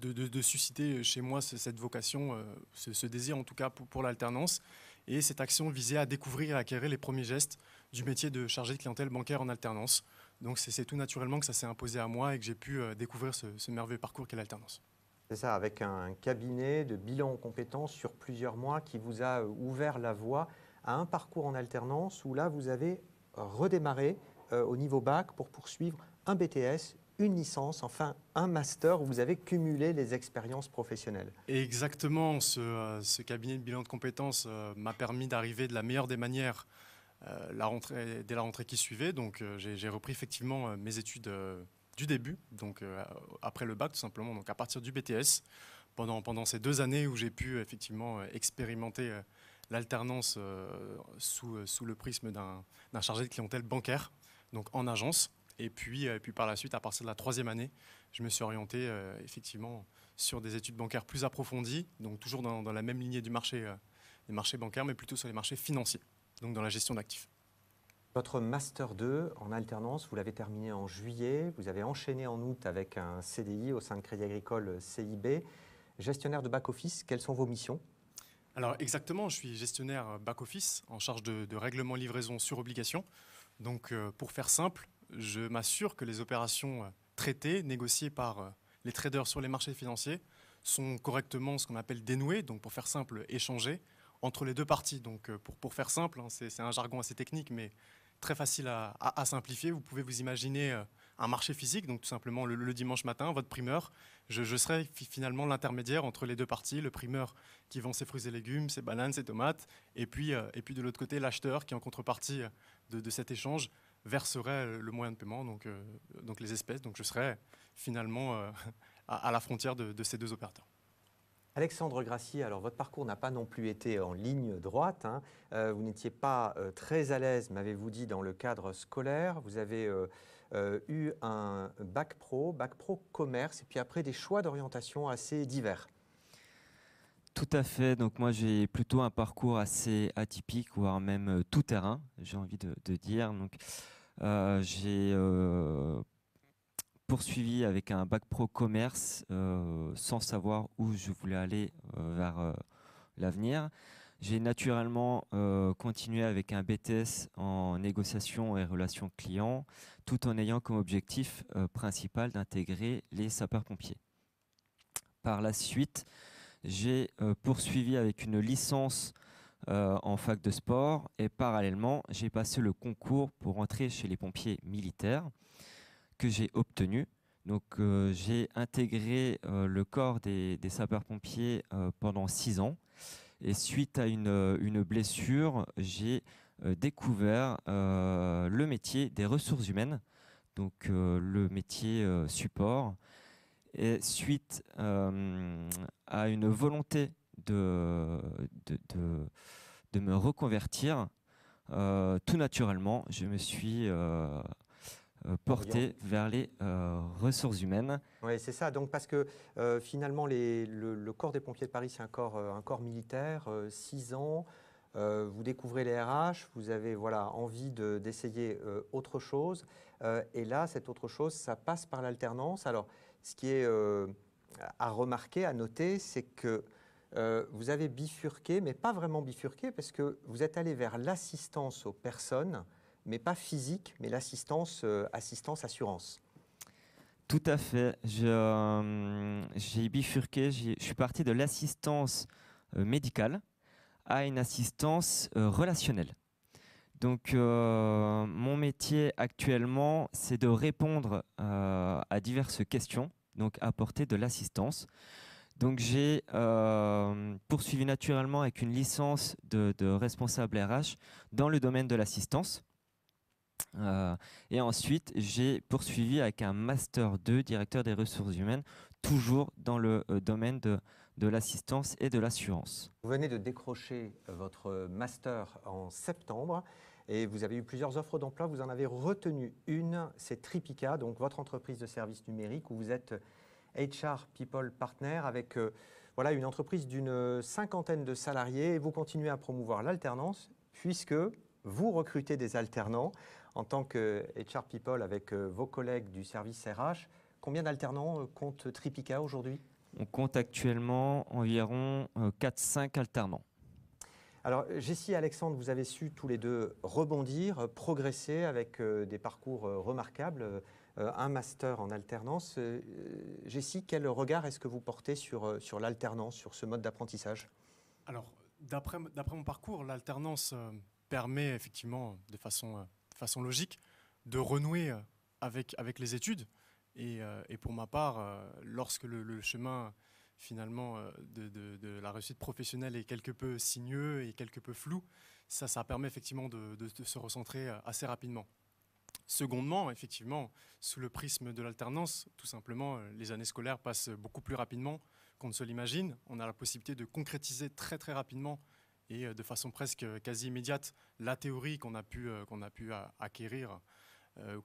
de susciter chez moi cette vocation, ce désir en tout cas pour l'alternance. Et cette action visait à découvrir et à acquérir les premiers gestes du métier de chargé de clientèle bancaire en alternance. Donc c'est tout naturellement que ça s'est imposé à moi et que j'ai pu découvrir ce merveilleux parcours qu'est l'alternance. C'est ça, avec un cabinet de bilan en compétences sur plusieurs mois qui vous a ouvert la voie à un parcours en alternance où là vous avez redémarré au niveau bac pour poursuivre un BTS, une licence, enfin un master où vous avez cumulé les expériences professionnelles. Et exactement, ce cabinet de bilan de compétences m'a permis d'arriver de la meilleure des manières dès la rentrée qui suivait. Donc j'ai repris effectivement mes études du début, donc après le bac tout simplement, donc à partir du BTS, pendant ces 2 années où j'ai pu effectivement expérimenter l'alternance sous le prisme d'un chargé de clientèle bancaire, donc en agence. Et puis par la suite, à partir de la 3e année, je me suis orienté effectivement sur des études bancaires plus approfondies, donc toujours dans la même lignée des marchés bancaires, mais plutôt sur les marchés financiers, donc dans la gestion d'actifs. Votre Master 2 en alternance, vous l'avez terminé en juillet, vous avez enchaîné en août avec un CDI au sein de Crédit Agricole CIB. Gestionnaire de back-office, quelles sont vos missions? Alors exactement, je suis gestionnaire back-office en charge de règlement livraison sur obligation. Donc pour faire simple, je m'assure que les opérations traitées, négociées par les traders sur les marchés financiers sont correctement ce qu'on appelle dénouées, donc pour faire simple, échangées entre les 2 parties. Donc pour faire simple, hein, c'est un jargon assez technique, mais très facile à simplifier. Vous pouvez vous imaginer un marché physique, donc tout simplement le dimanche matin, votre primeur. Je serai finalement l'intermédiaire entre les 2 parties, le primeur qui vend ses fruits et légumes, ses bananes, ses tomates, et puis de l'autre côté, l'acheteur qui, en contrepartie de cet échange, verserait le moyen de paiement, donc les espèces. Donc je serai finalement à la frontière de ces 2 opérateurs. Alexandre Grassi, alors votre parcours n'a pas non plus été en ligne droite. Hein. Vous n'étiez pas très à l'aise, m'avez-vous dit, dans le cadre scolaire. Vous avez eu un bac pro commerce, et puis après des choix d'orientation assez divers. Tout à fait. Donc moi, j'ai plutôt un parcours assez atypique, voire même tout terrain, j'ai envie de dire. Donc j'ai poursuivi avec un bac pro commerce sans savoir où je voulais aller vers l'avenir. J'ai naturellement continué avec un BTS en négociation et relations clients, tout en ayant comme objectif principal d'intégrer les sapeurs-pompiers. Par la suite, j'ai poursuivi avec une licence en fac de sport et parallèlement, j'ai passé le concours pour entrer chez les pompiers militaires que j'ai obtenu. Donc, j'ai intégré le corps des sapeurs-pompiers pendant 6 ans. Et suite à une blessure, j'ai découvert le métier des ressources humaines, donc le métier support. Et suite à une volonté de me reconvertir, tout naturellement, je me suis porté vers les ressources humaines. Oui, c'est ça. Donc, parce que finalement, le corps des pompiers de Paris, c'est un corps militaire, 6 ans. Vous découvrez les RH, vous avez envie d'essayer autre chose. Et là, cette autre chose, ça passe par l'alternance. Alors, ce qui est à remarquer, à noter, c'est que vous avez bifurqué, mais pas vraiment bifurqué, parce que vous êtes allé vers l'assistance aux personnes, mais pas physique, mais l'assistance, assistance-assurance. Tout à fait. J'ai bifurqué, je suis parti de l'assistance médicale à une assistance relationnelle. Donc, mon métier actuellement, c'est de répondre à diverses questions, donc apporter de l'assistance. Donc, j'ai poursuivi naturellement avec une licence de responsable RH dans le domaine de l'assistance. Et ensuite, j'ai poursuivi avec un Master 2, directeur des ressources humaines, toujours dans le domaine de l'assistance et de l'assurance. Vous venez de décrocher votre Master en septembre et vous avez eu plusieurs offres d'emploi. Vous en avez retenu une, c'est Tripica, donc votre entreprise de services numériques où vous êtes HR People Partner avec une entreprise d'une 50aine de salariés et vous continuez à promouvoir l'alternance puisque vous recrutez des alternants en tant que HR People avec vos collègues du service RH. Combien d'alternants compte Tripica aujourd'hui ? On compte actuellement environ 4-5 alternants. Alors, Jessie et Alexandre, vous avez su tous les deux rebondir, progresser avec des parcours remarquables, un master en alternance. Jessie, quel regard est-ce que vous portez sur l'alternance, sur ce mode d'apprentissage ? Alors, d'après mon parcours, l'alternance permet effectivement, de façon logique, de renouer avec les études. Et pour ma part, lorsque le chemin finalement de la réussite professionnelle est quelque peu sinueux et quelque peu flou, ça permet effectivement de se recentrer assez rapidement. Secondement, effectivement, sous le prisme de l'alternance, tout simplement, les années scolaires passent beaucoup plus rapidement qu'on ne se l'imagine. On a la possibilité de concrétiser très très rapidement et de façon presque quasi immédiate la théorie qu'on a pu acquérir,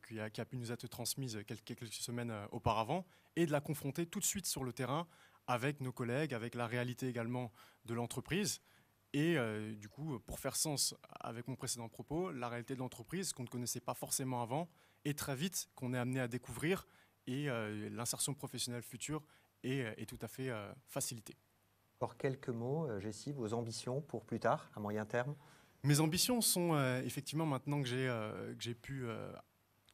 qui a pu nous être transmise quelques semaines auparavant, et de la confronter tout de suite sur le terrain avec nos collègues, avec la réalité également de l'entreprise. Et du coup, pour faire sens avec mon précédent propos, la réalité de l'entreprise qu'on ne connaissait pas forcément avant, et très vite qu'on est amené à découvrir, et l'insertion professionnelle future est tout à fait facilitée. Alors, quelques mots, Jessie, vos ambitions pour plus tard, à moyen terme ? Mes ambitions sont effectivement, maintenant que j'ai pu,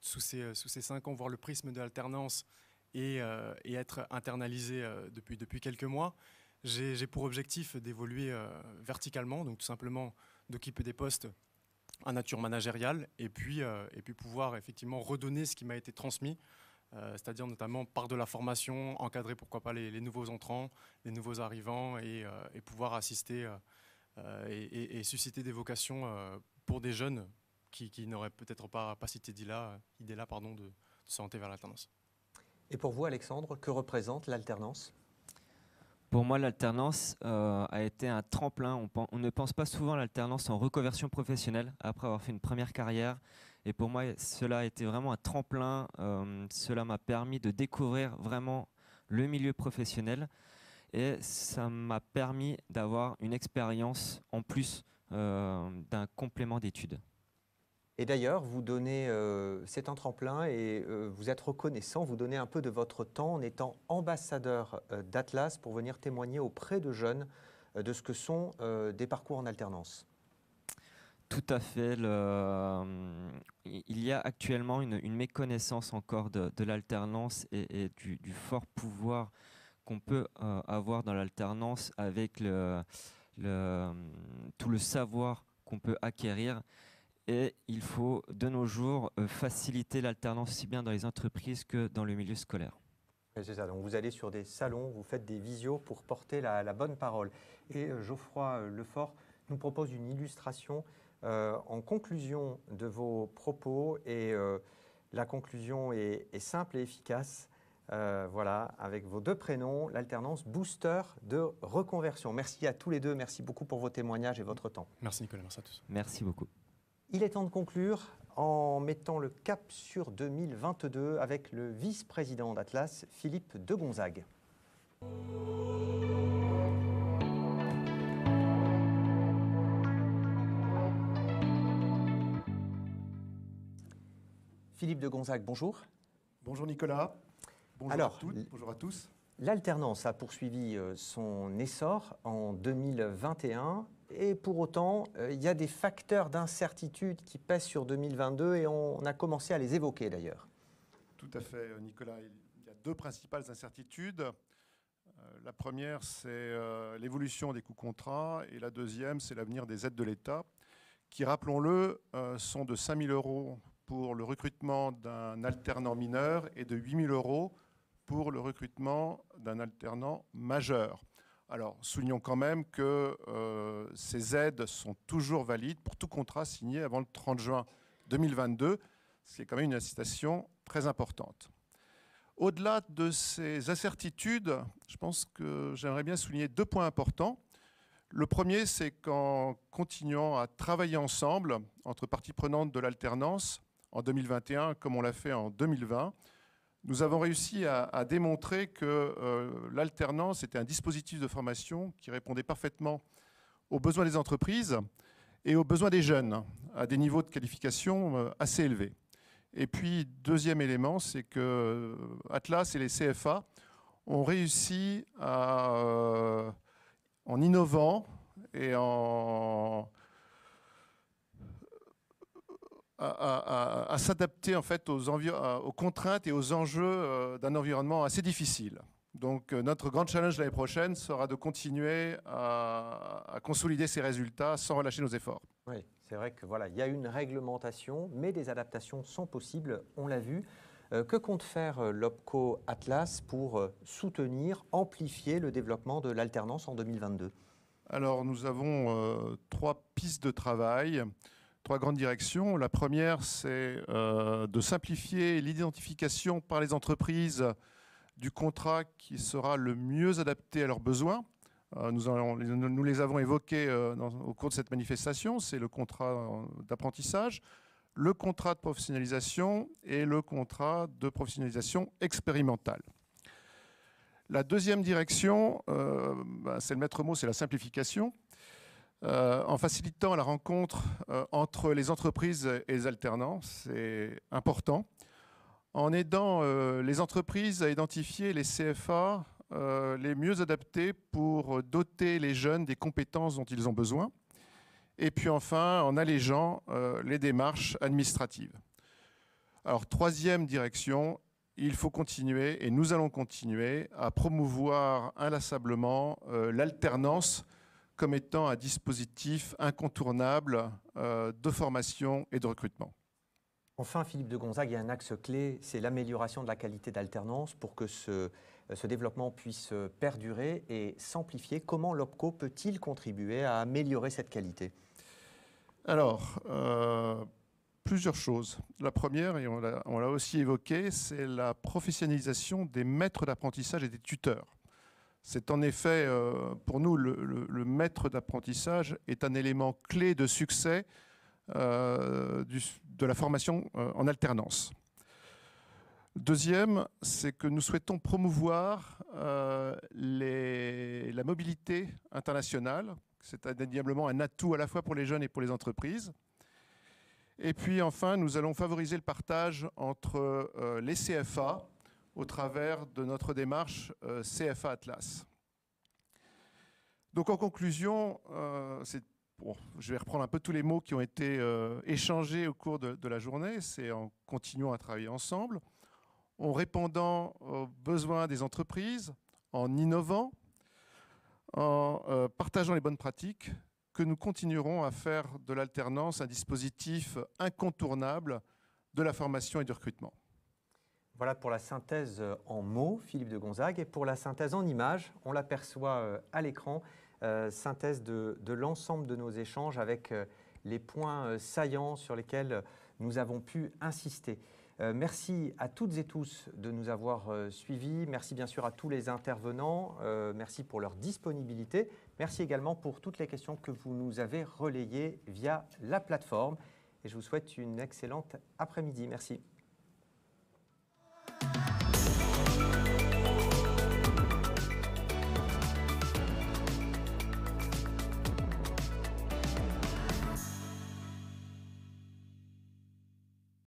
sous ces 5 ans, voir le prisme de l'alternance et être internalisé depuis quelques mois, j'ai pour objectif d'évoluer verticalement, donc tout simplement d'occuper des postes à nature managériale et puis pouvoir effectivement redonner ce qui m'a été transmis, c'est-à-dire notamment par de la formation, encadrer pourquoi pas les nouveaux entrants, les nouveaux arrivants et pouvoir assister et susciter des vocations pour des jeunes qui n'auraient peut-être pas cette idée-là de s'orienter vers l'alternance. Et pour vous, Alexandre, que représente l'alternance ? Pour moi, l'alternance a été un tremplin. On ne pense pas souvent à l'alternance en reconversion professionnelle après avoir fait une première carrière. Et pour moi, cela a été vraiment un tremplin. Cela m'a permis de découvrir vraiment le milieu professionnel. Et ça m'a permis d'avoir une expérience en plus d'un complément d'études. Et d'ailleurs, vous donnez, c'est un tremplin et vous êtes reconnaissant, vous donnez un peu de votre temps en étant ambassadeur d'Atlas pour venir témoigner auprès de jeunes de ce que sont des parcours en alternance. Tout à fait. Il y a actuellement une méconnaissance encore de l'alternance et du fort pouvoir qu'on peut avoir dans l'alternance avec tout le savoir qu'on peut acquérir. Et il faut, de nos jours, faciliter l'alternance aussi bien dans les entreprises que dans le milieu scolaire. C'est ça, donc vous allez sur des salons, vous faites des visios pour porter la bonne parole. Et Geoffroy Lefort nous propose une illustration en conclusion de vos propos. Et la conclusion est simple et efficace. Voilà, avec vos 2 prénoms, l'alternance booster de reconversion. Merci à tous les deux, merci beaucoup pour vos témoignages et votre temps. Merci Nicolas, merci à tous. Merci beaucoup. Il est temps de conclure en mettant le cap sur 2022 avec le vice-président d'Atlas, Philippe de Gonzague. Philippe de Gonzague, bonjour. Bonjour Nicolas. Bonjour Alors, à toutes, bonjour à tous. L'alternance a poursuivi son essor en 2021 et pour autant, il y a des facteurs d'incertitude qui pèsent sur 2022 et on a commencé à les évoquer d'ailleurs. Tout à fait Nicolas, il y a 2 principales incertitudes. La première, c'est l'évolution des coûts contrats et la deuxième, c'est l'avenir des aides de l'État qui, rappelons-le, sont de 5 000 € pour le recrutement d'un alternant mineur et de 8 000 € pour le recrutement d'un alternant majeur. Alors, soulignons quand même que ces aides sont toujours valides pour tout contrat signé avant le 30 juin 2022, ce qui est quand même une incitation très importante. Au-delà de ces incertitudes, je pense que j'aimerais bien souligner 2 points importants. Le premier, c'est qu'en continuant à travailler ensemble entre parties prenantes de l'alternance en 2021, comme on l'a fait en 2020, nous avons réussi à démontrer que l'alternance était un dispositif de formation qui répondait parfaitement aux besoins des entreprises et aux besoins des jeunes, à des niveaux de qualification assez élevés. Et puis, deuxième élément, c'est que Atlas et les CFA ont réussi en innovant et à s'adapter en fait aux contraintes et aux enjeux d'un environnement assez difficile. Donc notre grand challenge l'année prochaine sera de continuer à consolider ces résultats sans relâcher nos efforts. Oui, c'est vrai que voilà, il y a une réglementation, mais des adaptations sont possibles, on l'a vu. Que compte faire l'OPCO Atlas pour soutenir, amplifier le développement de l'alternance en 2022 ? Alors nous avons 3 pistes de travail. 3 grandes directions. La première, c'est de simplifier l'identification par les entreprises du contrat qui sera le mieux adapté à leurs besoins. Nous les avons évoqués au cours de cette manifestation. C'est le contrat d'apprentissage, le contrat de professionnalisation et le contrat de professionnalisation expérimentale. La deuxième direction, c'est le maître mot, c'est la simplification. En facilitant la rencontre entre les entreprises et les alternants, c'est important. En aidant les entreprises à identifier les CFA les mieux adaptés pour doter les jeunes des compétences dont ils ont besoin. Et puis enfin, en allégeant les démarches administratives. Alors, troisième direction, il faut continuer, et nous allons continuer, à promouvoir inlassablement l'alternance comme étant un dispositif incontournable de formation et de recrutement. Enfin, Philippe de Gonzague, il y a un axe clé, c'est l'amélioration de la qualité d'alternance pour que ce développement puisse perdurer et s'amplifier. Comment l'OPCO peut-il contribuer à améliorer cette qualité ? Alors, plusieurs choses. La première, et on l'a aussi évoqué, c'est la professionnalisation des maîtres d'apprentissage et des tuteurs. C'est en effet, pour nous, le maître d'apprentissage est un élément clé de succès de la formation en alternance. Deuxième, c'est que nous souhaitons promouvoir la mobilité internationale. C'est indéniablement un atout à la fois pour les jeunes et pour les entreprises. Et puis enfin, nous allons favoriser le partage entre les CFA au travers de notre démarche CFA Atlas. Donc en conclusion, je vais reprendre un peu tous les mots qui ont été échangés au cours de la journée. C'est en continuant à travailler ensemble, en répondant aux besoins des entreprises, en innovant, en partageant les bonnes pratiques, que nous continuerons à faire de l'alternance un dispositif incontournable de la formation et du recrutement. Voilà pour la synthèse en mots, Philippe de Gonzague. Et pour la synthèse en images, on l'aperçoit à l'écran, synthèse de l'ensemble de nos échanges avec les points saillants sur lesquels nous avons pu insister. Merci à toutes et tous de nous avoir suivis. Merci bien sûr à tous les intervenants. Merci pour leur disponibilité. Merci également pour toutes les questions que vous nous avez relayées via la plateforme. Et je vous souhaite une excellente après-midi. Merci.